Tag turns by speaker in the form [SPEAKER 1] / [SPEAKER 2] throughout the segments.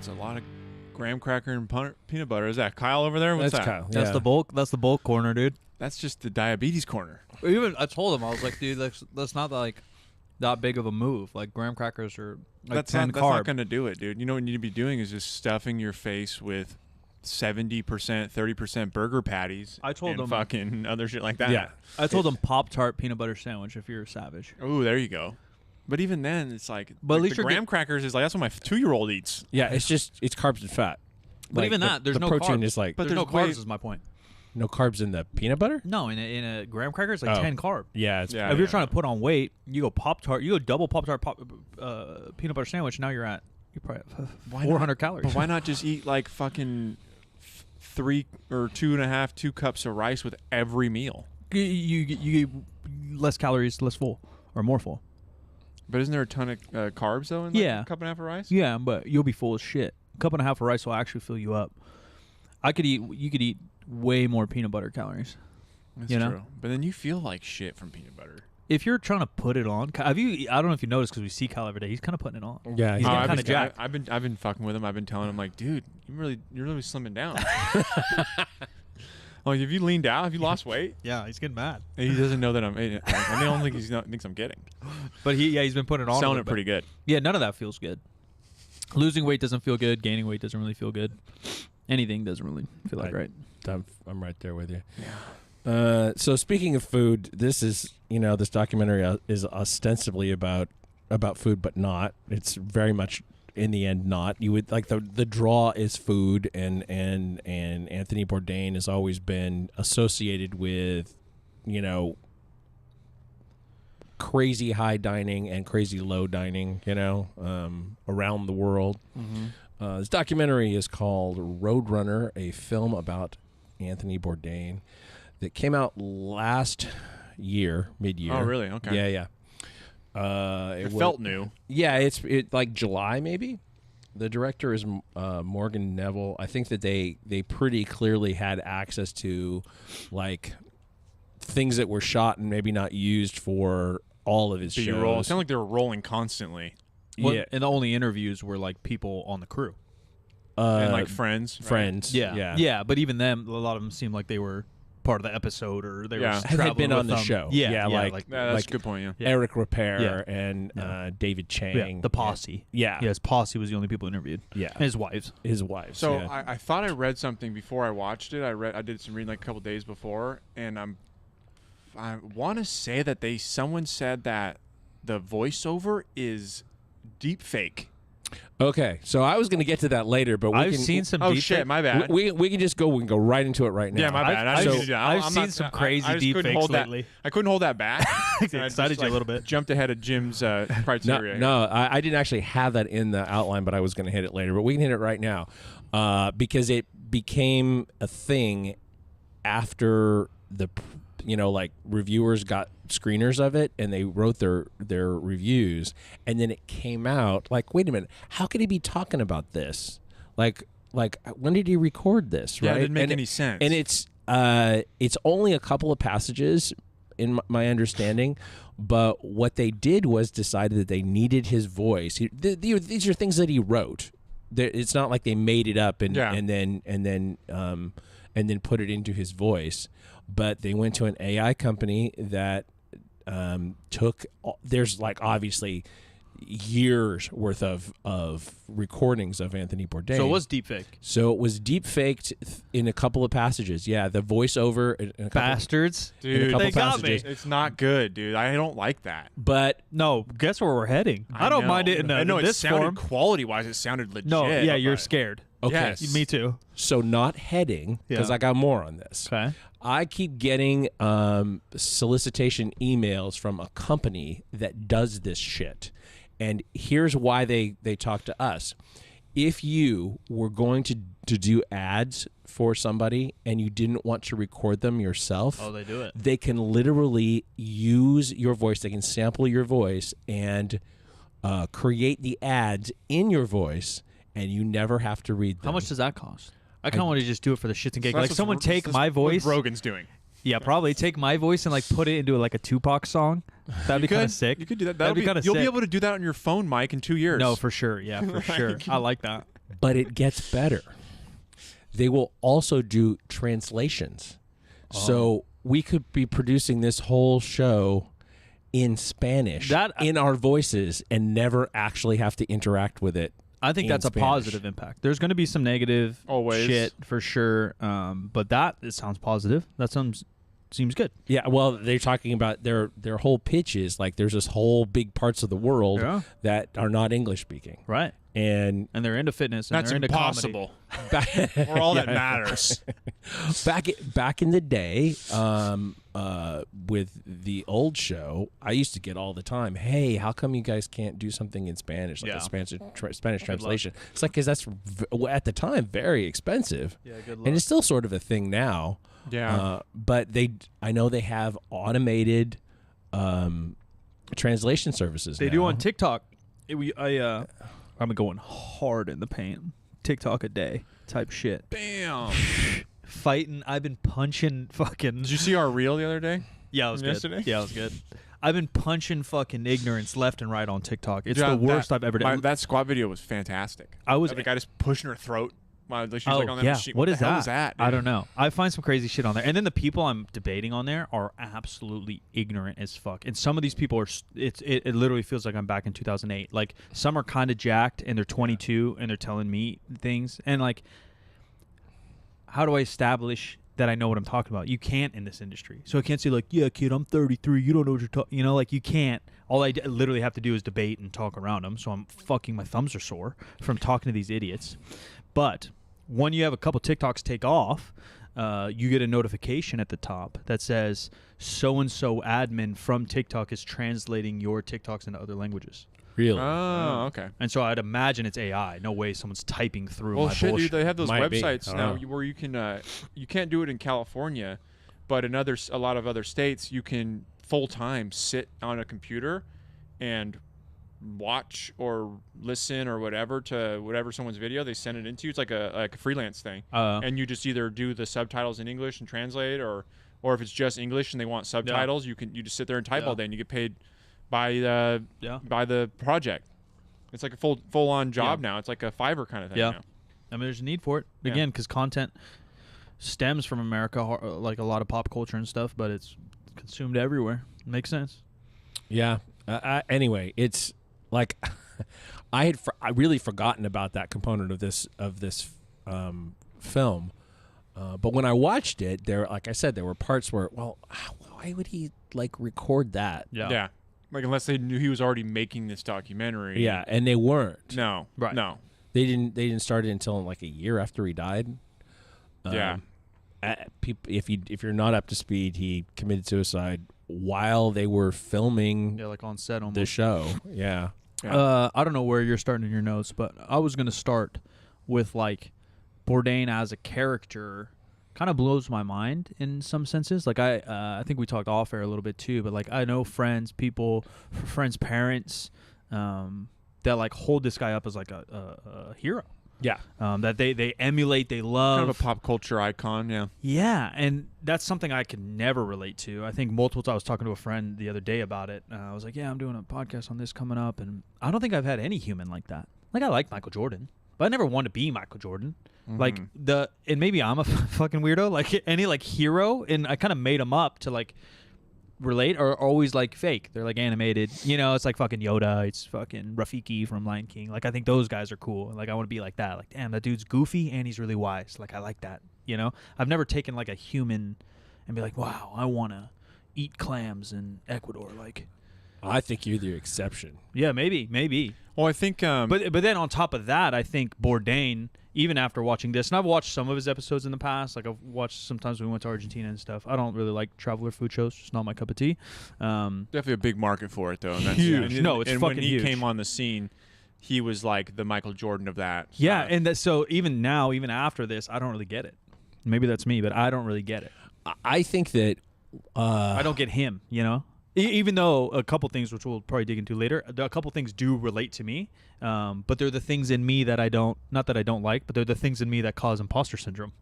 [SPEAKER 1] That's a lot of graham cracker and peanut butter. Is that Kyle over there? What's
[SPEAKER 2] That's
[SPEAKER 1] that?
[SPEAKER 2] Kyle.
[SPEAKER 3] That's the bulk. That's the bulk corner, dude.
[SPEAKER 1] That's just the diabetes corner.
[SPEAKER 3] Even I told him, I was like, dude, that's not like that big of a move. Like graham crackers are like
[SPEAKER 1] That's
[SPEAKER 3] 10
[SPEAKER 1] not,
[SPEAKER 3] carb.
[SPEAKER 1] that's not going to do it, dude. You know what you need to be doing is just stuffing your face with 70%, 30% burger patties.
[SPEAKER 3] I told
[SPEAKER 1] and
[SPEAKER 3] them
[SPEAKER 1] fucking other shit like that.
[SPEAKER 2] Yeah.
[SPEAKER 3] I told him Pop-Tart peanut butter sandwich if you're a savage.
[SPEAKER 1] Oh, there you go. But even then, it's like,
[SPEAKER 3] But at least
[SPEAKER 1] the
[SPEAKER 3] you're
[SPEAKER 1] graham crackers is like, that's what my 2-year-old eats.
[SPEAKER 2] Yeah, it's carbs and fat.
[SPEAKER 3] But even that, there's
[SPEAKER 2] the
[SPEAKER 3] no
[SPEAKER 2] protein
[SPEAKER 3] carbs.
[SPEAKER 2] is like
[SPEAKER 3] But there's no
[SPEAKER 1] there's
[SPEAKER 3] carbs is my point.
[SPEAKER 2] no carbs in the peanut butter.
[SPEAKER 3] No, in a graham cracker, it's like 10 carb.
[SPEAKER 2] Yeah, it's
[SPEAKER 1] Yeah.
[SPEAKER 3] If you're trying to put on weight, you go Pop-Tart, you go double Pop-Tart peanut butter sandwich, now you're probably at 400 calories.
[SPEAKER 1] But why not just eat like fucking 3 or 2 cups of rice with every meal?
[SPEAKER 3] You get less calories, less full, or more full.
[SPEAKER 1] But isn't there a ton of carbs though in like
[SPEAKER 3] Yeah.
[SPEAKER 1] a cup and a half of rice?
[SPEAKER 3] Yeah, but you'll be full as shit. A cup and a half of rice will actually fill you up. You could eat way more peanut butter calories.
[SPEAKER 1] That's
[SPEAKER 3] You know?
[SPEAKER 1] true. But then you feel like shit from peanut butter.
[SPEAKER 3] If you're trying to put it on, I don't know if you noticed because we see Kyle every day. He's kind of putting it on.
[SPEAKER 2] Yeah,
[SPEAKER 3] He's
[SPEAKER 2] yeah.
[SPEAKER 3] getting kind of jacked.
[SPEAKER 1] I've been fucking with him. I've been telling him like, dude, you're really slimming down. Like, have you leaned out? Have you lost weight?
[SPEAKER 3] Yeah, he's getting mad.
[SPEAKER 1] And he doesn't know that I don't think thinks I'm kidding.
[SPEAKER 3] But he's been putting it on.
[SPEAKER 1] Selling
[SPEAKER 3] a
[SPEAKER 1] it
[SPEAKER 3] little
[SPEAKER 1] pretty
[SPEAKER 3] bit.
[SPEAKER 1] good.
[SPEAKER 3] Yeah, none of that feels good. Losing weight doesn't feel good. Gaining weight doesn't really feel good. Anything doesn't really feel like right.
[SPEAKER 2] I'm right there with you. Yeah. So speaking of food, this documentary is ostensibly about food, but not. It's very much in the end not. You would like the draw is food, and Anthony Bourdain has always been associated with, crazy high dining and crazy low dining, around the world. Mm-hmm. This documentary is called Roadrunner, a film about Anthony Bourdain that came out last year, mid-year.
[SPEAKER 1] Oh, really? Okay.
[SPEAKER 2] Yeah.
[SPEAKER 1] It felt new.
[SPEAKER 2] Yeah, it's like July maybe. The director is Morgan Neville. I think that they pretty clearly had access to like things that were shot and maybe not used for all of his shows.
[SPEAKER 1] B-roll. It sounded like they were rolling constantly.
[SPEAKER 2] Yeah,
[SPEAKER 3] And the only interviews were like people on the crew.
[SPEAKER 1] And like friends. Right?
[SPEAKER 2] friends.
[SPEAKER 3] Yeah. But even them, a lot of them seemed like they were part of the episode, or they were
[SPEAKER 2] had
[SPEAKER 3] traveling
[SPEAKER 2] been
[SPEAKER 3] with
[SPEAKER 2] on the
[SPEAKER 3] them.
[SPEAKER 2] show.
[SPEAKER 3] Yeah,
[SPEAKER 2] Yeah,
[SPEAKER 3] like
[SPEAKER 1] Yeah, that's
[SPEAKER 2] like
[SPEAKER 1] a good point, yeah.
[SPEAKER 2] Eric Repair
[SPEAKER 3] Yeah.
[SPEAKER 2] and David Chang.
[SPEAKER 3] the posse.
[SPEAKER 2] Yeah.
[SPEAKER 3] His posse was the only people interviewed.
[SPEAKER 2] Yeah.
[SPEAKER 3] And his wives.
[SPEAKER 2] His wife.
[SPEAKER 1] So
[SPEAKER 2] yeah.
[SPEAKER 1] I thought I read something before I watched it. I did some reading like a couple days before, and I want to say that someone said that the voiceover is deep fake.
[SPEAKER 2] Okay, so I was going to get to that later, but
[SPEAKER 3] I've seen some.
[SPEAKER 1] Oh
[SPEAKER 3] deep
[SPEAKER 1] shit, my bad.
[SPEAKER 2] We can just go. We can go right into it right now.
[SPEAKER 1] Yeah, my bad. I
[SPEAKER 3] I've-
[SPEAKER 1] didn't mean to do that.
[SPEAKER 3] I've
[SPEAKER 1] I'm
[SPEAKER 3] seen
[SPEAKER 1] not-
[SPEAKER 3] some
[SPEAKER 1] I
[SPEAKER 3] crazy
[SPEAKER 1] just
[SPEAKER 3] deep
[SPEAKER 1] couldn't
[SPEAKER 3] fakes
[SPEAKER 1] hold that-
[SPEAKER 3] lately.
[SPEAKER 1] I couldn't hold that back. And I
[SPEAKER 3] Excited
[SPEAKER 1] just,
[SPEAKER 3] you a little bit.
[SPEAKER 1] Jumped ahead of Jim's criteria.
[SPEAKER 2] No, I didn't actually have that in the outline, but I was going to hit it later. But we can hit it right now because it became a thing after like reviewers got screeners of it and they wrote their reviews, and then it came out like, wait a minute, how could he be talking about this? Like when did he record this?
[SPEAKER 1] Yeah,
[SPEAKER 2] right?
[SPEAKER 1] it didn't make any sense.
[SPEAKER 2] And it's only a couple of passages in my understanding, but what they did was decided that they needed his voice. These are things that he wrote. It's not like they made it up and then put it into his voice. But they went to an AI company that there's like obviously years worth of recordings of Anthony Bourdain.
[SPEAKER 3] So it was deep fake.
[SPEAKER 2] So it was deep faked in a couple of passages. Yeah, the voiceover in a couple,
[SPEAKER 3] Bastards.
[SPEAKER 2] in a
[SPEAKER 1] Dude,
[SPEAKER 2] couple
[SPEAKER 3] they got me.
[SPEAKER 2] passages.
[SPEAKER 1] it's not good, dude. I don't like that.
[SPEAKER 2] But
[SPEAKER 3] No, guess where we're heading. I don't
[SPEAKER 1] know.
[SPEAKER 3] mind it in
[SPEAKER 1] I know
[SPEAKER 3] in
[SPEAKER 1] it
[SPEAKER 3] this
[SPEAKER 1] sounded
[SPEAKER 3] form.
[SPEAKER 1] quality-wise. It sounded legit.
[SPEAKER 3] No, yeah, you're
[SPEAKER 1] but-
[SPEAKER 3] scared.
[SPEAKER 2] okay,
[SPEAKER 1] Yes.
[SPEAKER 3] Me too.
[SPEAKER 2] so not heading because
[SPEAKER 3] Yeah.
[SPEAKER 2] I got more on this.
[SPEAKER 3] Okay.
[SPEAKER 2] I keep getting solicitation emails from a company that does this shit. And here's why they talk to us. If you were going to do ads for somebody and you didn't want to record them yourself,
[SPEAKER 3] Oh, they do it.
[SPEAKER 2] they can literally use your voice. They can sample your voice and create the ads in your voice, and you never have to read them.
[SPEAKER 3] How much does that cost? I kind of want to just do it for the shits and gigs.
[SPEAKER 1] So
[SPEAKER 3] Like
[SPEAKER 1] that's
[SPEAKER 3] someone
[SPEAKER 1] what-
[SPEAKER 3] take
[SPEAKER 1] that's
[SPEAKER 3] my
[SPEAKER 1] what
[SPEAKER 3] voice.
[SPEAKER 1] Rogan's doing.
[SPEAKER 3] Yeah, probably take my voice and like put it into like a Tupac song. That'd be kind of sick.
[SPEAKER 1] You could do that.
[SPEAKER 3] That'd be kind of
[SPEAKER 1] You'll
[SPEAKER 3] sick.
[SPEAKER 1] be able to do that on your phone, Mike, in 2 years.
[SPEAKER 3] No, for sure. Yeah, for sure. I like that.
[SPEAKER 2] But it gets better. They will also do translations. So we could be producing this whole show in Spanish in our voices and never actually have to interact with it.
[SPEAKER 3] I think that's
[SPEAKER 2] Spanish.
[SPEAKER 3] a positive impact. There's going to be some negative shit for sure, but it sounds positive. That seems good.
[SPEAKER 2] Yeah, well, they're talking about their whole pitch is like there's this whole big parts of the world that are not English speaking.
[SPEAKER 3] Right.
[SPEAKER 2] And
[SPEAKER 3] they're into fitness. And
[SPEAKER 1] That's
[SPEAKER 3] they're into
[SPEAKER 1] impossible.
[SPEAKER 3] Comedy.
[SPEAKER 1] For all that matters.
[SPEAKER 2] Back in the day, with the old show, I used to get all the time, "Hey, how come you guys can't do something in Spanish, like a Spanish translation?" It's like because that's at the time very expensive.
[SPEAKER 3] Yeah, good luck.
[SPEAKER 2] And it's still sort of a thing now.
[SPEAKER 1] Yeah.
[SPEAKER 2] But I know they have automated translation services.
[SPEAKER 3] They
[SPEAKER 2] now.
[SPEAKER 3] do on TikTok. I'm going hard in the paint. TikTok a day type shit.
[SPEAKER 1] Bam.
[SPEAKER 3] Fighting. I've been punching fucking.
[SPEAKER 1] Did you see our reel the other day?
[SPEAKER 3] Yeah, it was
[SPEAKER 1] yesterday?
[SPEAKER 3] good. Yeah, it was good. I've been punching fucking ignorance left and right on TikTok. It's the worst I've ever done.
[SPEAKER 1] That squat video was fantastic. The guy just pushing her throat. While she was like on that machine.
[SPEAKER 3] What is
[SPEAKER 1] the hell
[SPEAKER 3] that?
[SPEAKER 1] Was that
[SPEAKER 3] I don't know. I find some crazy shit on there, and then the people I'm debating on there are absolutely ignorant as fuck. And some of these people are. It literally feels like I'm back in 2008. Like some are kind of jacked, and they're 22, and they're telling me things, and like, how do I establish that I know what I'm talking about? You can't in this industry, so I can't say like, yeah, kid, I'm 33. You don't know what you're talking. You know, like you can't. All I literally have to do is debate and talk around them. So I'm fucking. My thumbs are sore from talking to these idiots. But when you have a couple TikToks take off, you get a notification at the top that says so-and-so admin from TikTok is translating your TikToks into other languages.
[SPEAKER 2] Really?
[SPEAKER 1] Oh, okay.
[SPEAKER 3] And so I'd imagine it's AI. No way someone's typing through
[SPEAKER 1] Well,
[SPEAKER 3] my
[SPEAKER 1] shit,
[SPEAKER 3] bullshit.
[SPEAKER 1] dude, they have those
[SPEAKER 2] Might be.
[SPEAKER 1] websites now where you can you can't do it in California, but in a lot of other states, you can full-time sit on a computer and watch or listen or whatever to whatever someone's video they send it into. It's like a freelance thing, and you just either do the subtitles in English and translate, or if it's just English and they want subtitles, you just sit there and type all day, and you get paid by the project. It's like a full on job now. It's like a Fiverr kind of thing now.
[SPEAKER 3] I mean, there's a need for it again because content stems from America, like a lot of pop culture and stuff, but it's consumed everywhere. Makes sense.
[SPEAKER 2] Yeah. Anyway, it's like I really forgotten about that component of this film, but when I watched it, like I said, there were parts where, well, why would he like record that?
[SPEAKER 1] Yeah. Like unless they knew he was already making this documentary.
[SPEAKER 2] Yeah, and they weren't.
[SPEAKER 1] No.
[SPEAKER 3] Right.
[SPEAKER 1] No.
[SPEAKER 2] They didn't start it until like a year after he died.
[SPEAKER 1] Yeah.
[SPEAKER 2] If you're not up to speed, he committed suicide while they were filming.
[SPEAKER 3] Yeah, like on set almost.
[SPEAKER 2] The show. Yeah.
[SPEAKER 3] I don't know where you're starting in your notes, but I was gonna start with like Bourdain as a character. Kind of blows my mind in some senses. Like I think we talked off air a little bit too, but like I know friends, parents, that like hold this guy up as like a hero.
[SPEAKER 2] Yeah.
[SPEAKER 3] That they emulate, they love.
[SPEAKER 1] Kind of a pop culture icon, yeah.
[SPEAKER 3] Yeah, and that's something I could never relate to. I think multiple times I was talking to a friend the other day about it. I was like, yeah, I'm doing a podcast on this coming up, and I don't think I've had any human like that. Like I like Michael Jordan, but I never wanted to be Michael Jordan.
[SPEAKER 1] Mm-hmm.
[SPEAKER 3] Like and maybe I'm a fucking weirdo, like any like hero, and I kind of made them up to like relate, or always like fake. They're like animated, you know. It's like fucking Yoda, it's fucking Rafiki from Lion King. Like I think those guys are cool. Like I want to be like that. Like damn, that dude's goofy and he's really wise. Like I like that, you know. I've never taken like a human and be like, wow, I want to eat clams in Ecuador. Like
[SPEAKER 2] I think you're the exception.
[SPEAKER 3] Yeah, maybe.
[SPEAKER 1] Well, I think,
[SPEAKER 3] but then on top of that, I think Bourdain, even after watching this, and I've watched some of his episodes in the past. Like I've watched sometimes when we went to Argentina and stuff. I don't really like traveler food shows; it's not my cup of tea.
[SPEAKER 1] Definitely a big market for it, though. And that's,
[SPEAKER 3] huge.
[SPEAKER 1] And,
[SPEAKER 3] no, it's
[SPEAKER 1] and
[SPEAKER 3] fucking
[SPEAKER 1] when he
[SPEAKER 3] huge.
[SPEAKER 1] came on the scene, he was like the Michael Jordan of that.
[SPEAKER 3] Yeah, and so even now, even after this, I don't really get it. Maybe that's me, but I don't really get it.
[SPEAKER 2] I think that
[SPEAKER 3] I don't get him. You know. Even though a couple things, which we'll probably dig into later, a couple things do relate to me, but they're the things in me that I don't, not that I don't like, but they're the things in me that cause imposter syndrome.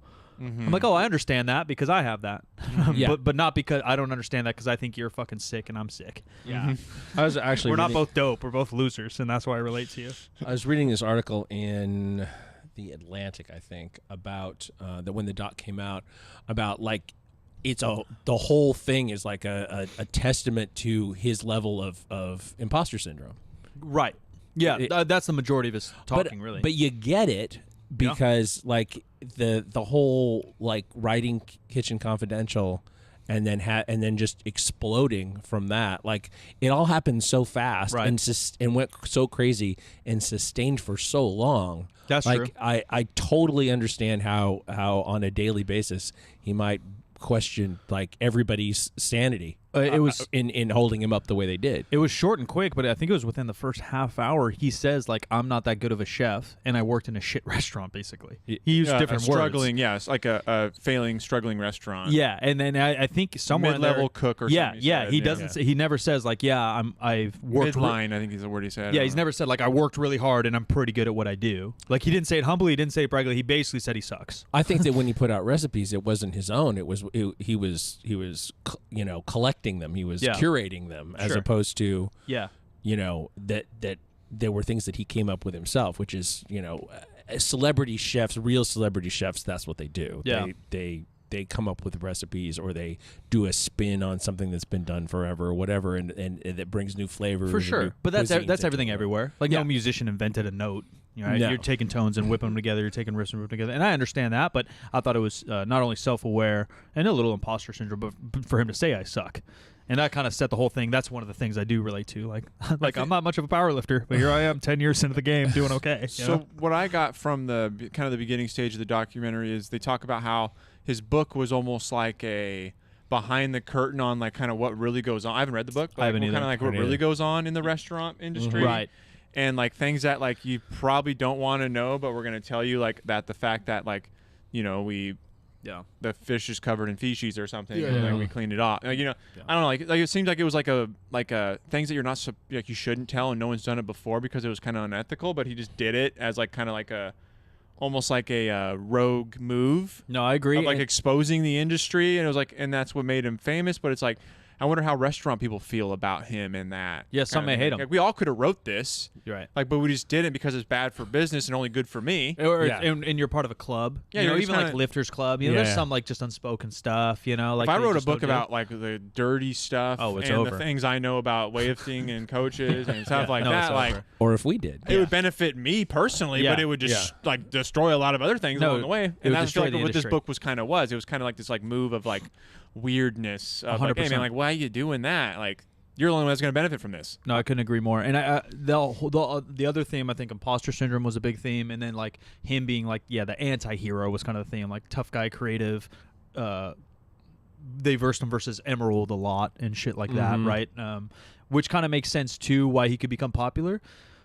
[SPEAKER 3] Mm-hmm. I'm like, oh, I understand that because I have that,
[SPEAKER 2] yeah.
[SPEAKER 3] but not because I don't understand that because I think you're fucking sick and I'm sick.
[SPEAKER 2] Yeah, I was actually
[SPEAKER 3] we're not both dope, we're both losers, and that's why I relate to you.
[SPEAKER 2] I was reading this article in the Atlantic, I think, about that when the doc came out about like the whole thing is like a testament to his level of imposter syndrome.
[SPEAKER 3] Right. Yeah, that's the majority of his talking, really.
[SPEAKER 2] But you get it because like the whole like writing Kitchen Confidential and then just exploding from that, like it all happened so fast and went so crazy and sustained for so long.
[SPEAKER 3] That's
[SPEAKER 2] like,
[SPEAKER 3] true.
[SPEAKER 2] I totally understand how on a daily basis he might question like everybody's sanity. It was in holding him up the way they did.
[SPEAKER 3] It was short and quick, but I think it was within the first half hour. He says like, "I'm not that good of a chef, and I worked in a shit restaurant." Basically, he used different
[SPEAKER 1] struggling,
[SPEAKER 3] words.
[SPEAKER 1] Yes, like a failing, struggling restaurant.
[SPEAKER 3] Yeah, and then I think somewhere
[SPEAKER 1] mid-level cook or something.
[SPEAKER 3] Yeah, he doesn't. Say, he never says like, "Yeah, I've worked."
[SPEAKER 1] Midline, I think is the word he said.
[SPEAKER 3] Yeah, he's never said like, "I worked really hard and I'm pretty good at what I do." Like he didn't say it humbly. He didn't say it braggily. He basically said he sucks.
[SPEAKER 2] I think that when he put out recipes, it wasn't his own. He was collecting them. He was curating them as opposed to that there were things that he came up with himself, which is celebrity chefs, real celebrity chefs. That's what they do.
[SPEAKER 3] Yeah.
[SPEAKER 2] They come up with recipes or they do a spin on something that's been done forever or whatever, and that brings new flavors.
[SPEAKER 3] For sure, but that's everything everywhere. Like no musician invented a note. Right?
[SPEAKER 2] No.
[SPEAKER 3] You're taking tones and whipping them together. You're taking riffs and whipping them together. And I understand that, but I thought it was not only self-aware and a little imposter syndrome, but for him to say I suck. And that kind of set the whole thing. That's one of the things I do relate to. Like I'm not much of a power lifter, but here I am 10 years into the game doing okay.
[SPEAKER 1] So what I got from the kind of the beginning stage of the documentary is they talk about how his book was almost like a behind the curtain on like kind of what really goes on. I haven't read the book, but
[SPEAKER 3] I haven't either.
[SPEAKER 1] Kind of like what really goes on in the restaurant industry.
[SPEAKER 3] Right.
[SPEAKER 1] And like things that like you probably don't want to know, but we're going to tell you like that the fact that like, the fish is covered in feces or something, and like we cleaned it off. I don't know. Like it seems like it was like a things that you're not like you shouldn't tell, and no one's done it before because it was kind of unethical. But he just did it as like kind of like almost like a rogue move.
[SPEAKER 3] No, I agree.
[SPEAKER 1] Of like exposing the industry, and it was like, and that's what made him famous. But it's like, I wonder how restaurant people feel about him and that.
[SPEAKER 3] Yeah, some may hate him.
[SPEAKER 1] Like, we all could have wrote this.
[SPEAKER 3] You're right.
[SPEAKER 1] Like, but we just didn't because it's bad for business and only good for me.
[SPEAKER 3] And you're part of a club.
[SPEAKER 1] Yeah,
[SPEAKER 3] even
[SPEAKER 1] kinda,
[SPEAKER 3] like Lifters Club. There's some like just unspoken stuff. Like
[SPEAKER 1] if I wrote a book about like the dirty stuff
[SPEAKER 3] it's
[SPEAKER 1] and
[SPEAKER 3] over.
[SPEAKER 1] the things I know about weightlifting and coaches and stuff like that, like
[SPEAKER 2] or if we did,
[SPEAKER 1] it would benefit me personally, but it would just like destroy a lot of other things along the way. And that's like what this book was kind of was. It was kind of like this like move of like weirdness of like, hey man, like why are you doing that? Like you're the only one that's going to benefit from this.
[SPEAKER 3] No, I couldn't agree more. And the other theme, I think imposter syndrome was a big theme, and then like him being like the anti-hero was kind of the theme, like tough guy creative. They versed him versus Emerald a lot and shit like that, right? Which kind of makes sense too why he could become popular.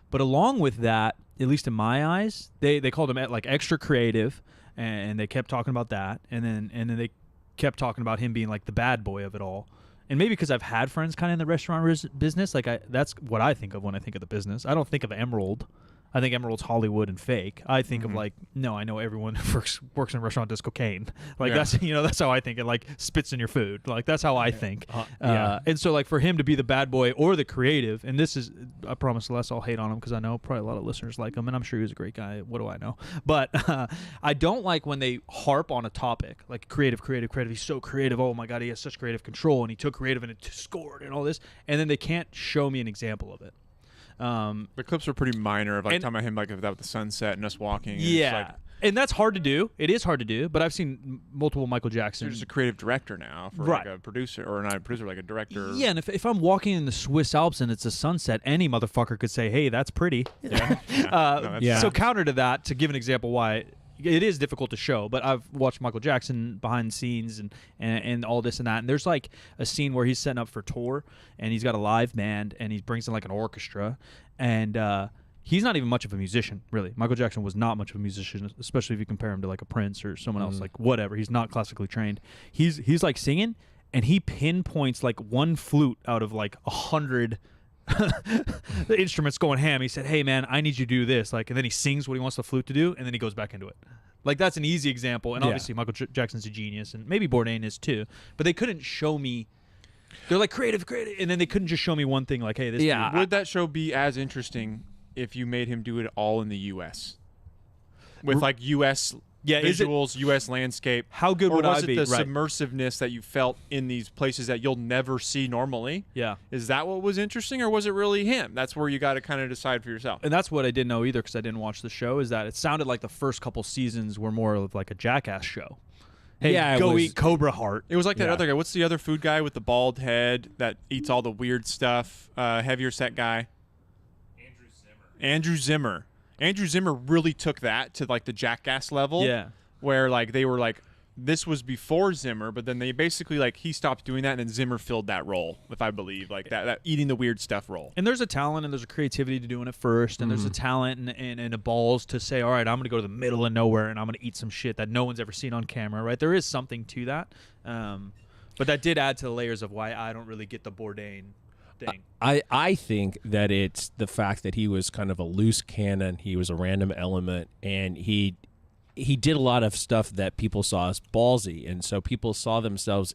[SPEAKER 3] But along with that, at least in my eyes, they called him like extra creative, and they kept talking about that, and then they kept talking about him being like the bad boy of it all. And maybe because I've had friends kind of in the restaurant business, like that's what I think of when I think of the business. I don't think of Emerald. I think Emerald's Hollywood and fake. I think of like, no, I know everyone who works in a restaurant does cocaine. Like that's how I think. It like spits in your food. Like that's how I think. And so like for him to be the bad boy or the creative, and this is, I promise less I'll hate on him because I know probably a lot of listeners like him, and I'm sure he's a great guy. What do I know? But I don't like when they harp on a topic like creative. He's so creative. Oh my God, he has such creative control, and he took creative and it scored and all this, and then they can't show me an example of it.
[SPEAKER 1] The clips were pretty minor of like talking about him like without the sunset and us walking.
[SPEAKER 3] Yeah, and that's hard to do. It is hard to do, but I've seen multiple Michael Jackson.
[SPEAKER 1] You're just a creative director now for like a producer, or not a producer, like a director.
[SPEAKER 3] Yeah, and if I'm walking in the Swiss Alps and it's a sunset, any motherfucker could say, "Hey, that's pretty." So counter to that, to give an example why it is difficult to show, but I've watched Michael Jackson behind the scenes and all this and that, and there's like a scene where he's setting up for tour and he's got a live band and he brings in like an orchestra, and he's not even much of a musician, really. Michael Jackson was not much of a musician, especially if you compare him to like a Prince or someone else, like whatever. He's not classically trained. He's like singing, and he pinpoints like one flute out of like 100 the instrument's going ham. He said, "Hey man, I need you to do this," like, and then he sings what he wants the flute to do, and then he goes back into it. Like that's an easy example, and obviously Michael Jackson's a genius, and maybe Bourdain is too. But they couldn't show me. They're like creative, and then they couldn't just show me one thing. Like, hey, this.
[SPEAKER 1] Would that show be as interesting if you made him do it all in the U.S.? with like U.S.
[SPEAKER 3] is it-
[SPEAKER 1] visuals, U.S. landscape.
[SPEAKER 3] How good
[SPEAKER 1] or
[SPEAKER 3] would
[SPEAKER 1] was
[SPEAKER 3] I
[SPEAKER 1] it
[SPEAKER 3] be?
[SPEAKER 1] the
[SPEAKER 3] Right.
[SPEAKER 1] submersiveness that you felt in these places that you'll never see normally?
[SPEAKER 3] Yeah.
[SPEAKER 1] Is that what was interesting, or was it really him? That's where you got to kind of decide for yourself.
[SPEAKER 3] And that's what I didn't know either because I didn't watch the show, is that it sounded like the first couple seasons were more of like a Jackass show. Hey,
[SPEAKER 2] Yeah, it
[SPEAKER 3] go
[SPEAKER 2] was-
[SPEAKER 3] eat Cobra Heart.
[SPEAKER 1] It was like that
[SPEAKER 2] Yeah.
[SPEAKER 1] other guy. What's the other food guy with the bald head that eats all the weird stuff? Heavier set guy. Andrew Zimmer. Andrew Zimmer really took that to like the Jackass level.
[SPEAKER 3] Yeah.
[SPEAKER 1] Where like they were like, this was before Zimmer, but then they basically like he stopped doing that, and then Zimmer filled that role, if I believe, like that eating the weird stuff role.
[SPEAKER 3] And there's a talent and there's a creativity to doing it first, and there's a talent and a balls to say, all right, I'm going to go to the middle of nowhere and I'm going to eat some shit that no one's ever seen on camera, right? There is something to that. But that did add to the layers of why I don't really get the bourdain thing.
[SPEAKER 2] I think that it's the fact that he was kind of a loose cannon. He was a random element, and he did a lot of stuff that people saw as ballsy, and so people saw themselves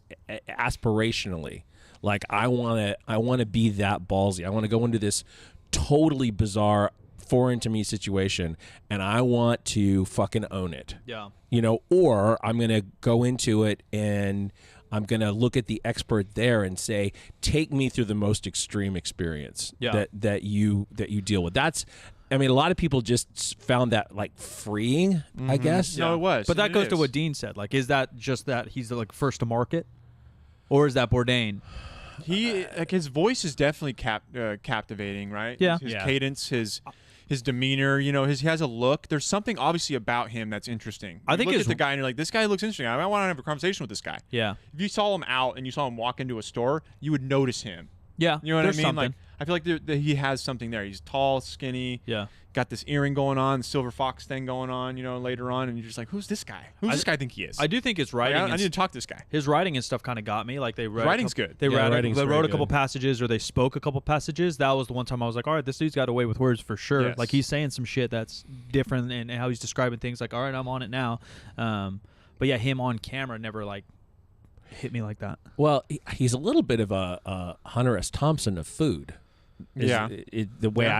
[SPEAKER 2] aspirationally. Like, I want to be that ballsy. I want to go into this totally bizarre, foreign to me situation, and I want to fucking own it.
[SPEAKER 3] Yeah.
[SPEAKER 2] Or I'm going to go into it and I'm going to look at the expert there and say, take me through the most extreme experience that you deal with. A lot of people just found that like freeing, I guess.
[SPEAKER 1] No, it was.
[SPEAKER 3] But that
[SPEAKER 1] and it
[SPEAKER 3] goes to
[SPEAKER 1] is.
[SPEAKER 3] what Dean said. Like, is that just that he's the, like first to market, or is that bourdain?
[SPEAKER 1] He like his voice is definitely captivating, right?
[SPEAKER 3] Yeah.
[SPEAKER 1] His
[SPEAKER 2] Yeah.
[SPEAKER 1] cadence, his demeanor, he has a look. There's something obviously about him that's interesting.
[SPEAKER 3] I
[SPEAKER 1] You
[SPEAKER 3] think
[SPEAKER 1] look
[SPEAKER 3] his-
[SPEAKER 1] at the guy and you're like, this guy looks interesting. I want to have a conversation with this guy.
[SPEAKER 3] Yeah.
[SPEAKER 1] If you saw him out and you saw him walk into a store, you would notice him.
[SPEAKER 3] Yeah.
[SPEAKER 1] You know what
[SPEAKER 3] there's
[SPEAKER 1] I mean?
[SPEAKER 3] Something.
[SPEAKER 1] Like, I feel like he has something there. He's tall, skinny.
[SPEAKER 3] Yeah.
[SPEAKER 1] Got this earring going on, silver fox thing going on, later on, and you're just like, who's this guy? Who's this guy think he is?
[SPEAKER 3] I do think his
[SPEAKER 1] Like,
[SPEAKER 3] writing.
[SPEAKER 1] I need to talk to this guy.
[SPEAKER 3] His writing and stuff kind of got me. Like they read
[SPEAKER 1] writing's good.
[SPEAKER 3] They
[SPEAKER 2] Yeah, writing's
[SPEAKER 3] wrote
[SPEAKER 2] very
[SPEAKER 3] a couple
[SPEAKER 2] good.
[SPEAKER 3] passages, or they spoke a couple passages. That was the one time I was like, all right, this dude's got away with words for sure.
[SPEAKER 1] Yes.
[SPEAKER 3] Like he's saying some shit that's different in how he's describing things. Like, all right, I'm on it now. But yeah, him on camera never like hit me like that.
[SPEAKER 2] Well, he's a little bit of a Hunter S. Thompson of food.
[SPEAKER 1] Yeah.
[SPEAKER 2] The way
[SPEAKER 1] Yeah.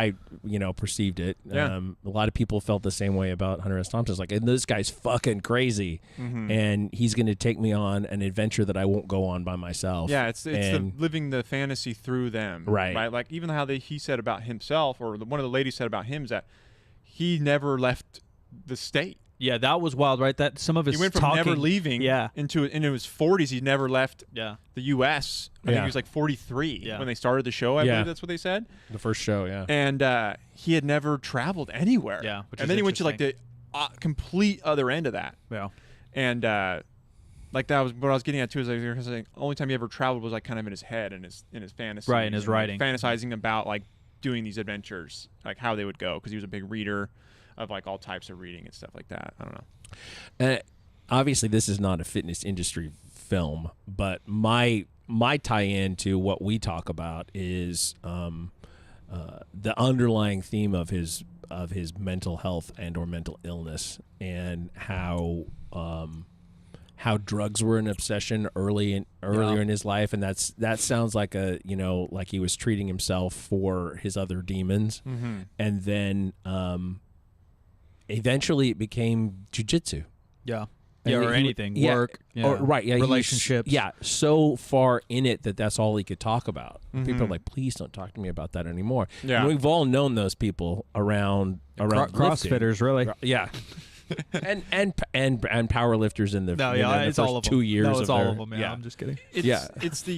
[SPEAKER 2] I perceived it.
[SPEAKER 1] Yeah.
[SPEAKER 2] A lot of people felt the same way about Hunter S. Thompson. It's like, and this guy's fucking crazy, and he's going to take me on an adventure that I won't go on by myself.
[SPEAKER 1] Yeah, it's
[SPEAKER 2] And-
[SPEAKER 1] living the fantasy through them.
[SPEAKER 2] Right.
[SPEAKER 1] Right. Like even how he said about himself, or one of the ladies said about him, is that he never left the state.
[SPEAKER 3] Yeah, that was wild, right? That some of his
[SPEAKER 1] He went from
[SPEAKER 3] talking,
[SPEAKER 1] never leaving into his 40s. He never left
[SPEAKER 3] Yeah.
[SPEAKER 1] the U.S. I think
[SPEAKER 2] Yeah.
[SPEAKER 1] he was like 43
[SPEAKER 3] Yeah.
[SPEAKER 1] when they started the show. I
[SPEAKER 2] Yeah.
[SPEAKER 1] believe that's what they said.
[SPEAKER 2] the first show, yeah.
[SPEAKER 1] And he had never traveled anywhere.
[SPEAKER 3] Yeah, which
[SPEAKER 1] and
[SPEAKER 3] is
[SPEAKER 1] then he went to like the complete other end of that.
[SPEAKER 3] Yeah.
[SPEAKER 1] And like that was what I was getting at too. Is like, the only time he ever traveled was like kind of in his head and his fantasy,
[SPEAKER 3] Right, in his
[SPEAKER 1] and, like,
[SPEAKER 3] writing.
[SPEAKER 1] fantasizing about like doing these adventures, like how they would go, because he was a big reader of like all types of reading and stuff like that. I don't know.
[SPEAKER 2] Obviously, this is not a fitness industry film, but my tie-in to what we talk about is the underlying theme of his mental health and or mental illness, and how drugs were an obsession earlier in his life, and that sounds like like he was treating himself for his other demons, and then eventually it became jujitsu.
[SPEAKER 3] Yeah.
[SPEAKER 2] And
[SPEAKER 3] Yeah, or
[SPEAKER 2] he-
[SPEAKER 3] anything.
[SPEAKER 2] yeah,
[SPEAKER 3] Work. Yeah.
[SPEAKER 2] or right, yeah,
[SPEAKER 3] Relationships.
[SPEAKER 2] so far in it that's all he could talk about. People are like, please don't talk to me about that anymore.
[SPEAKER 1] Yeah.
[SPEAKER 2] And we've all known those people around lifting.
[SPEAKER 3] CrossFitters, really.
[SPEAKER 2] Yeah. and power lifters in the,
[SPEAKER 3] No,
[SPEAKER 2] in
[SPEAKER 3] yeah,
[SPEAKER 2] the
[SPEAKER 3] it's
[SPEAKER 2] first
[SPEAKER 3] all of them.
[SPEAKER 2] 2 years
[SPEAKER 3] No, it's
[SPEAKER 2] of
[SPEAKER 3] all
[SPEAKER 2] their,
[SPEAKER 3] of them. Yeah, I'm just kidding.
[SPEAKER 1] It's the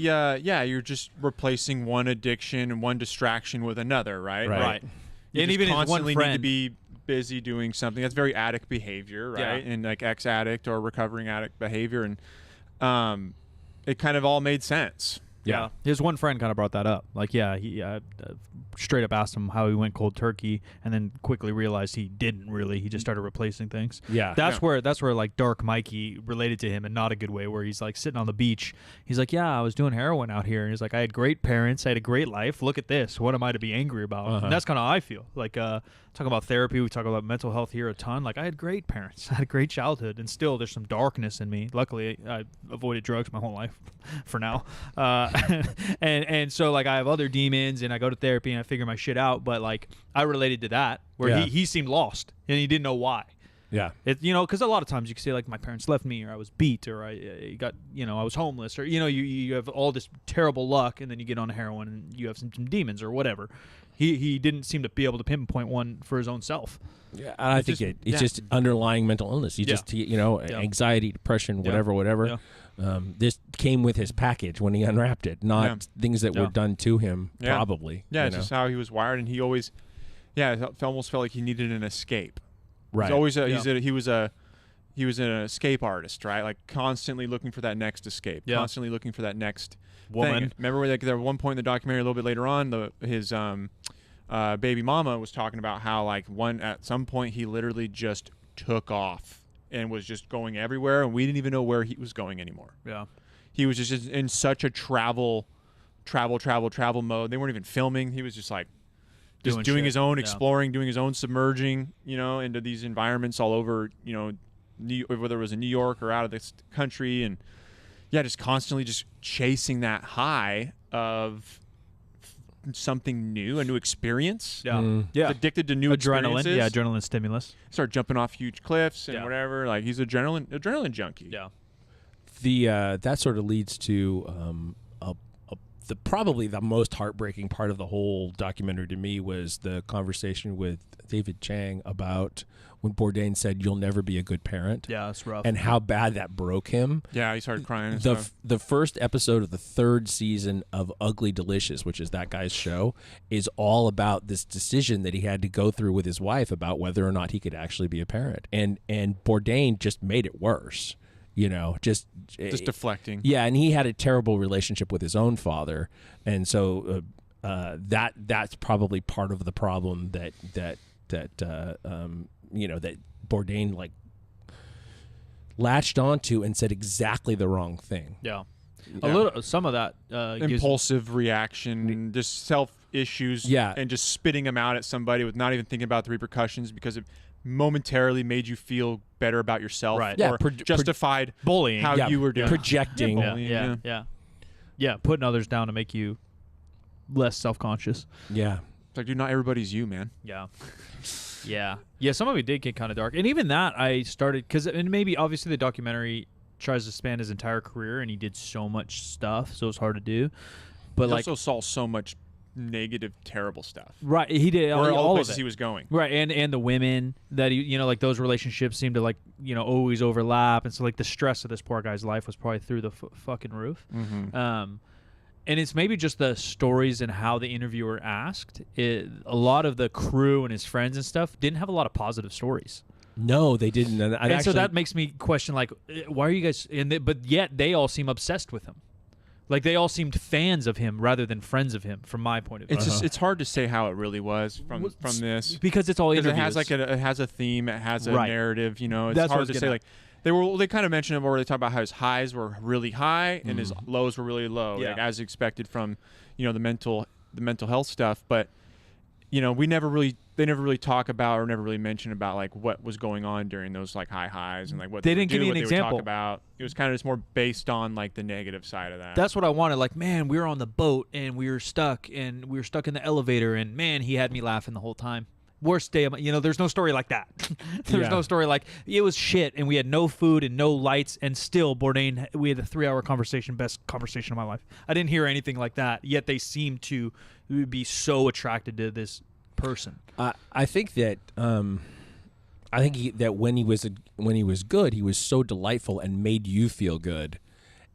[SPEAKER 1] you're just replacing one addiction and one distraction with another, right?
[SPEAKER 2] Right.
[SPEAKER 3] Right.
[SPEAKER 1] You
[SPEAKER 3] And
[SPEAKER 1] just
[SPEAKER 3] even his one
[SPEAKER 1] constantly need to
[SPEAKER 3] friend.
[SPEAKER 1] be busy doing something. That's very addict behavior, right?
[SPEAKER 3] Yeah.
[SPEAKER 1] And like ex-addict or recovering addict behavior, and it kind of all made sense.
[SPEAKER 2] Yeah.
[SPEAKER 3] His one friend kind of brought that up. Like, yeah, he straight up asked him how he went cold turkey, and then quickly realized he didn't really. He just started replacing things.
[SPEAKER 2] Yeah.
[SPEAKER 3] That's where like Dark Mikey related to him in not a good way, where he's like sitting on the beach. He's like, yeah, I was doing heroin out here. And he's like, I had great parents. I had a great life. Look at this. What am I to be angry about? And that's kind of how I feel. Like, talking about therapy, we talk about mental health here a ton. Like, I had great parents. I had a great childhood, and still there's some darkness in me. Luckily, I avoided drugs my whole life for now. And so, like, I have other demons, and I go to therapy, and I figure my shit out. But, like, I related to that, where
[SPEAKER 2] Yeah.
[SPEAKER 3] he seemed lost, and he didn't know why.
[SPEAKER 2] Yeah.
[SPEAKER 3] Because a lot of times you can say like my parents left me, or I was beat, or I got, I was homeless, or you have all this terrible luck, and then you get on heroin and you have some demons or whatever. He didn't seem to be able to pinpoint one for his own self.
[SPEAKER 2] Yeah, and I think it's just underlying mental illness. Anxiety, depression, whatever.
[SPEAKER 3] Yeah.
[SPEAKER 2] This came with his package when he unwrapped it, not things that were done to him, probably.
[SPEAKER 1] Yeah, it's just how he was wired, and he always, it almost felt like he needed an escape.
[SPEAKER 2] Right.
[SPEAKER 1] He was an escape artist, right? Like constantly looking for that next escape, constantly looking for that next
[SPEAKER 3] woman.
[SPEAKER 1] Thing. Remember where there one point in the documentary, a little bit later on, his baby mama was talking about how at some point he literally just took off and was just going everywhere, and we didn't even know where he was going anymore.
[SPEAKER 3] Yeah,
[SPEAKER 1] he was just in such a travel mode. They weren't even filming. He was just doing his own exploring, doing his own submerging, into these environments all over, whether it was in New York or out of this country, and just constantly just chasing that high of something new, a new experience. Addicted to new experiences.
[SPEAKER 3] Adrenaline stimulus.
[SPEAKER 1] Start jumping off huge cliffs and whatever. Like he's adrenaline junkie.
[SPEAKER 2] That sort of leads to probably the most heartbreaking part of the whole documentary to me was the conversation with David Chang about when Bourdain said, "You'll never be a good parent."
[SPEAKER 3] Yeah, it's rough.
[SPEAKER 2] And how bad that broke him.
[SPEAKER 1] Yeah, he started crying.
[SPEAKER 2] The first episode of the 3rd season of Ugly Delicious, which is that guy's show, is all about this decision that he had to go through with his wife about whether or not he could actually be a parent. And Bourdain just made it worse. Just
[SPEAKER 1] deflecting.
[SPEAKER 2] Yeah, and he had a terrible relationship with his own father, and so that's probably part of the problem that Bourdain latched onto and said exactly the wrong thing.
[SPEAKER 3] Yeah. Some of that
[SPEAKER 1] impulsive reaction, just self issues, and just spitting them out at somebody with not even thinking about the repercussions because it momentarily made you feel better about yourself,
[SPEAKER 3] right?
[SPEAKER 1] Or justified
[SPEAKER 3] bullying
[SPEAKER 1] how you were doing,
[SPEAKER 2] projecting,
[SPEAKER 3] putting others down to make you less self-conscious.
[SPEAKER 1] It's like, dude, not everybody's you, man.
[SPEAKER 3] Some of it did get kind of dark, and even that I started and maybe obviously the documentary tries to span his entire career, and he did so much stuff, so it's hard to do. But
[SPEAKER 1] he also saw so much negative, terrible stuff.
[SPEAKER 3] Right, he did
[SPEAKER 1] all
[SPEAKER 3] the
[SPEAKER 1] places he was going.
[SPEAKER 3] Right, and the women that he, those relationships seem to always overlap, and so the stress of this poor guy's life was probably through the fucking roof.
[SPEAKER 1] Mm-hmm.
[SPEAKER 3] And it's maybe just the stories and how the interviewer asked. A lot of the crew and his friends and stuff didn't have a lot of positive stories.
[SPEAKER 2] No, they didn't. And
[SPEAKER 3] so that makes me question, why are you guys? But yet they all seem obsessed with him. They all seemed fans of him rather than friends of him, from my point of view.
[SPEAKER 1] It's just it's hard to say how it really was from this
[SPEAKER 3] because it's all interviews.
[SPEAKER 1] It has a theme, it has a narrative. It's
[SPEAKER 3] That's
[SPEAKER 1] hard to say. They kind of mentioned it where they talk about how his highs were really high and his lows were really low, as expected from the mental health stuff. But they never really talk about or never really mention about what was going on during those high highs and what
[SPEAKER 3] they didn't give me an
[SPEAKER 1] example.
[SPEAKER 3] example.
[SPEAKER 1] Would talk about. It was kind of just more based on the negative side of that.
[SPEAKER 3] That's what I wanted. Man, we were on the boat and we were stuck in the elevator, and man, he had me laughing the whole time. Worst day of my, there's no story like that. There's no story it was shit and we had no food and no lights, and still Bourdain, we had a 3-hour conversation, best conversation of my life. I didn't hear anything like that, yet they seem to be so attracted to this person.
[SPEAKER 2] I think that that when he was good, he was so delightful and made you feel good.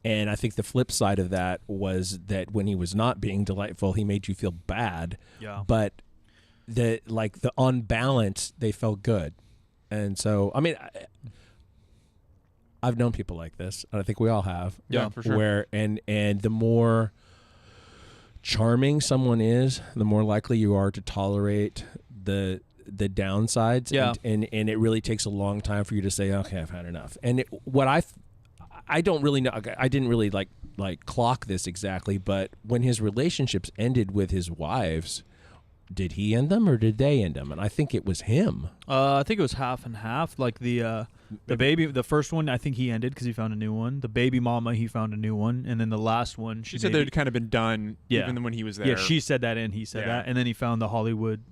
[SPEAKER 2] And I think the flip side of that was that when he was not being delightful, he made you feel bad.
[SPEAKER 3] Yeah.
[SPEAKER 2] But on balance, they felt good. And so, I mean, I've known people like this, and I think we all have.
[SPEAKER 1] Yeah, for sure.
[SPEAKER 2] Where and the more charming someone is, the more likely you are to tolerate the downsides.
[SPEAKER 3] Yeah.
[SPEAKER 2] And it really takes a long time for you to say, okay, I've had enough. And I don't really know. I didn't really like clock this exactly, but when his relationships ended with his wives, did he end them or did they end them? And I think it was him.
[SPEAKER 3] I think it was half and half. The baby, the first one, I think he ended because he found a new one. The baby mama, he found a new one, and then the last one,
[SPEAKER 1] she said they'd kind of been done, even when he was there.
[SPEAKER 3] Yeah, she said that, and he said that, and then he found the Hollywood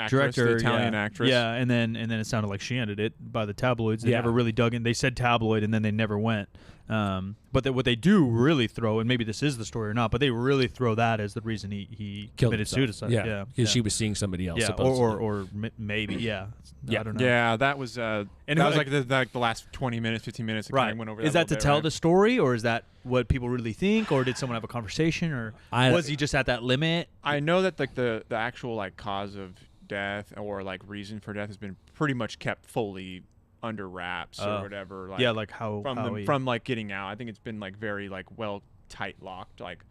[SPEAKER 3] director,
[SPEAKER 1] the Italian actress.
[SPEAKER 3] Yeah, and then it sounded like she ended it by the tabloids. They
[SPEAKER 2] Yeah.
[SPEAKER 3] never really dug in. They said tabloid, and then they never went. But what they do really throw, and maybe this is the story or not, but they really throw that as the reason he
[SPEAKER 2] Killed
[SPEAKER 3] committed
[SPEAKER 2] himself.
[SPEAKER 3] suicide.
[SPEAKER 2] Yeah, because she was seeing somebody else.
[SPEAKER 3] Yeah,
[SPEAKER 2] supposedly.
[SPEAKER 3] or maybe, yeah.
[SPEAKER 2] Yeah.
[SPEAKER 3] I don't know.
[SPEAKER 1] Yeah, that was
[SPEAKER 3] And
[SPEAKER 1] that was like the last 20 minutes, 15 minutes. That
[SPEAKER 3] Right.
[SPEAKER 1] kind of went over.
[SPEAKER 3] Is that to
[SPEAKER 1] little bit,
[SPEAKER 3] tell
[SPEAKER 1] right?
[SPEAKER 3] the story, or is that what people really think, or did someone have a conversation, or was he just at that limit?
[SPEAKER 1] I know that like the actual like cause of death or like reason for death has been pretty much kept fully under wraps or whatever. Like,
[SPEAKER 3] Yeah, like how
[SPEAKER 1] from like getting out. I think it's been like very like well tight locked, like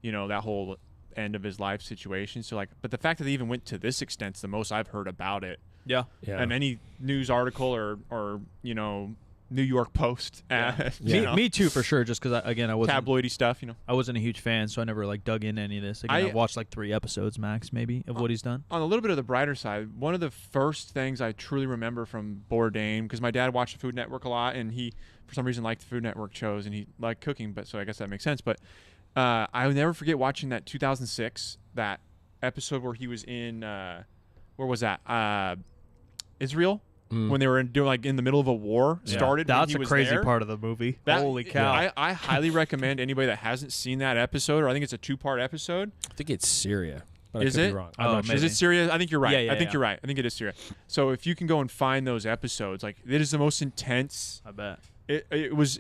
[SPEAKER 1] that whole end of his life situation. So like, but the fact that they even went to this extent's the most I've heard about it.
[SPEAKER 3] Yeah.
[SPEAKER 1] And any news article or New York Post.
[SPEAKER 3] Me too, for sure. Just because I wasn't
[SPEAKER 1] tabloidy stuff.
[SPEAKER 3] I wasn't a huge fan, so I never like dug into any of this. Again, I watched like 3 episodes max, maybe, of what he's done.
[SPEAKER 1] On a little bit of the brighter side, one of the first things I truly remember from Bourdain, because my dad watched the Food Network a lot, and he, for some reason, liked the Food Network shows, and he liked cooking, but so I guess that makes sense. But I will never forget watching that 2006, that episode where he was in, where was that? Israel? When they were doing like in the middle of a war started.
[SPEAKER 3] That's
[SPEAKER 1] when he
[SPEAKER 3] a
[SPEAKER 1] was
[SPEAKER 3] crazy
[SPEAKER 1] there.
[SPEAKER 3] part of the movie. Holy cow!
[SPEAKER 1] I highly recommend anybody that hasn't seen that episode, or I think it's a 2-part episode.
[SPEAKER 2] I think it's Syria. But
[SPEAKER 1] Is
[SPEAKER 2] I could
[SPEAKER 1] it?
[SPEAKER 2] Be wrong.
[SPEAKER 3] Oh,
[SPEAKER 1] Is it Syria? I think you're right.
[SPEAKER 3] Yeah,
[SPEAKER 1] I think you're right. I think it is Syria. So if you can go and find those episodes, like it is the most intense.
[SPEAKER 3] I bet.
[SPEAKER 1] It was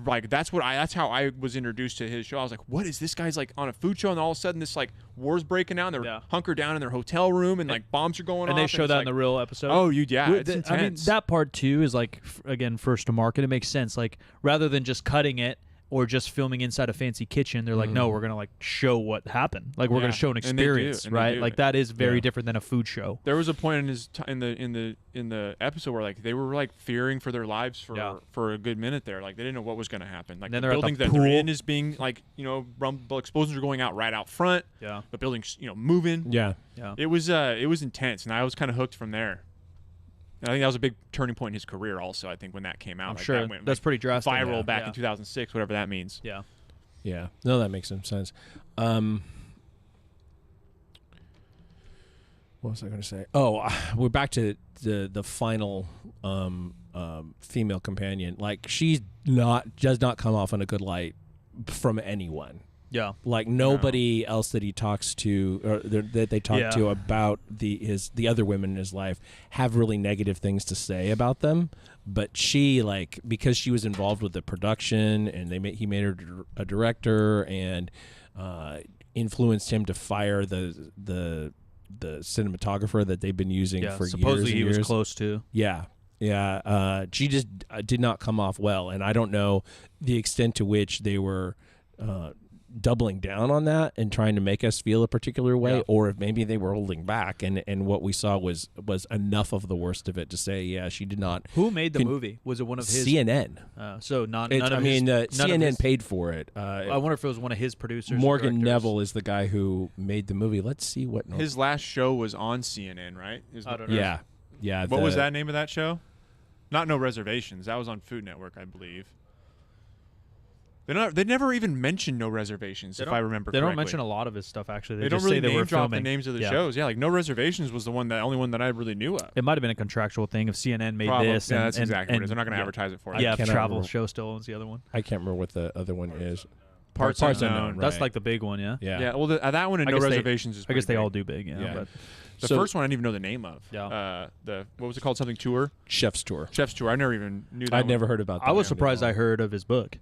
[SPEAKER 1] like that's how I was introduced to his show. I was like, what is this guy's like on a food show, and all of a sudden this like war's breaking out, and they're hunkered down in their hotel room, and like bombs are going off.
[SPEAKER 3] And they show
[SPEAKER 1] it's
[SPEAKER 3] that
[SPEAKER 1] like,
[SPEAKER 3] in the real episode.
[SPEAKER 1] Oh, it's intense.
[SPEAKER 3] I mean, that part too is like again first to market. It makes sense. Like rather than just cutting it or just filming inside a fancy kitchen, they're like, no, we're gonna like show what happened. Like we're gonna show an
[SPEAKER 1] And they do,
[SPEAKER 3] experience,
[SPEAKER 1] and they
[SPEAKER 3] right?
[SPEAKER 1] do.
[SPEAKER 3] Like that is very different than a food show.
[SPEAKER 1] There was a point in his in the episal where like they were like fearing for their lives for a good minute there. Like they didn't know what was going to happen. Like
[SPEAKER 3] then
[SPEAKER 1] the
[SPEAKER 3] they're at the
[SPEAKER 1] building that
[SPEAKER 3] pool.
[SPEAKER 1] they're in is being like rumble explosions are going out right out front.
[SPEAKER 3] Yeah.
[SPEAKER 1] The building's moving.
[SPEAKER 2] Yeah.
[SPEAKER 3] Yeah.
[SPEAKER 1] It was intense, and I was kind of hooked from there. And I think that was a big turning point in his career. Also, I think when that came out,
[SPEAKER 3] I'm
[SPEAKER 1] like,
[SPEAKER 3] sure
[SPEAKER 1] that went,
[SPEAKER 3] that's pretty drastic.
[SPEAKER 1] viral back in 2006, whatever that means.
[SPEAKER 3] Yeah.
[SPEAKER 2] Yeah. No, that makes some sense. What was I going to say? Oh, we're back to the final female companion. Like she does not come off in a good light from anyone.
[SPEAKER 3] Yeah.
[SPEAKER 2] Like nobody else that he talks to or that they talk to about the other women in his life have really negative things to say about them. But she, like, because she was involved with the production and he made her a director and influenced him to fire the cinematographer that they've been using for
[SPEAKER 3] supposedly
[SPEAKER 2] years.
[SPEAKER 3] he
[SPEAKER 2] years.
[SPEAKER 3] was close to.
[SPEAKER 2] Yeah. Yeah. She just did not come off well. And I don't know the extent to which they were doubling down on that and trying to make us feel a particular way, or if maybe they were holding back and what we saw was enough of the worst of it to say, she did not.
[SPEAKER 3] Who made the movie? Was it one of his?
[SPEAKER 2] CNN.
[SPEAKER 3] So none of
[SPEAKER 2] CNN paid for it.
[SPEAKER 3] I wonder if it was one of his producers.
[SPEAKER 2] Morgan Neville is the guy who made the movie. Let's see what
[SPEAKER 1] his last show was on CNN, right?
[SPEAKER 3] I don't know.
[SPEAKER 2] Yeah. Yeah.
[SPEAKER 1] What was that name of that show? Not No Reservations. That was on Food Network, I believe. They never even mentioned No Reservations, if I remember correctly.
[SPEAKER 3] They don't mention a lot of his stuff, actually.
[SPEAKER 1] They don't
[SPEAKER 3] just
[SPEAKER 1] really
[SPEAKER 3] say they
[SPEAKER 1] name
[SPEAKER 3] were
[SPEAKER 1] drop
[SPEAKER 3] filming.
[SPEAKER 1] the names of the shows. Yeah, like No Reservations was the only one that I really knew of.
[SPEAKER 3] It might have been a contractual thing if CNN made
[SPEAKER 1] Probably.
[SPEAKER 3] this.
[SPEAKER 1] Yeah,
[SPEAKER 3] and,
[SPEAKER 1] that's exactly what it is. They're not going to advertise it for you.
[SPEAKER 3] Yeah,
[SPEAKER 2] cannot
[SPEAKER 3] Travel
[SPEAKER 2] remember.
[SPEAKER 3] Show still owns the other one.
[SPEAKER 2] I can't remember what the other one is.
[SPEAKER 1] Parts Unknown.
[SPEAKER 3] That's
[SPEAKER 2] right.
[SPEAKER 3] like the big one, yeah?
[SPEAKER 1] Yeah, well, that one and
[SPEAKER 3] I
[SPEAKER 1] No
[SPEAKER 3] guess they-
[SPEAKER 1] Reservations is
[SPEAKER 3] I guess they
[SPEAKER 1] pretty
[SPEAKER 3] all
[SPEAKER 1] big.
[SPEAKER 3] do big,
[SPEAKER 2] Yeah.
[SPEAKER 3] But
[SPEAKER 1] The
[SPEAKER 2] So-
[SPEAKER 1] first one I didn't even know the name of.
[SPEAKER 3] Yeah.
[SPEAKER 1] What was it called? Something Tour?
[SPEAKER 2] Chef's Tour.
[SPEAKER 1] Chef's Tour. I never even knew that
[SPEAKER 2] I'd
[SPEAKER 1] one.
[SPEAKER 2] never heard about that.
[SPEAKER 3] I was surprised I heard of his book.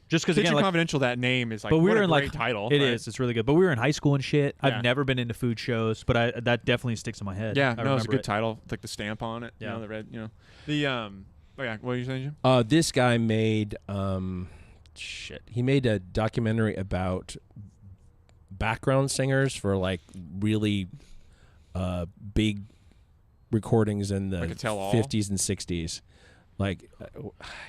[SPEAKER 3] Just because,
[SPEAKER 1] Kitchen
[SPEAKER 3] again, like,
[SPEAKER 1] Confidential, that name is like,
[SPEAKER 3] but we
[SPEAKER 1] what
[SPEAKER 3] were
[SPEAKER 1] a
[SPEAKER 3] in
[SPEAKER 1] great
[SPEAKER 3] like
[SPEAKER 1] title.
[SPEAKER 3] It
[SPEAKER 1] right?
[SPEAKER 3] is. It's really good. But we were in high school and shit.
[SPEAKER 1] Yeah.
[SPEAKER 3] I've never been into food shows, but that definitely sticks in my head.
[SPEAKER 1] Yeah,
[SPEAKER 3] I
[SPEAKER 1] no, it's a
[SPEAKER 3] remember
[SPEAKER 1] good
[SPEAKER 3] it.
[SPEAKER 1] title. Like the stamp on it.
[SPEAKER 3] Yeah.
[SPEAKER 1] The red, The, oh yeah, what are you saying, Jim?
[SPEAKER 2] This guy made he made a documentary about background singers for like really big recordings in the
[SPEAKER 1] Like a tell-all?
[SPEAKER 2] 50s and 60s. Like,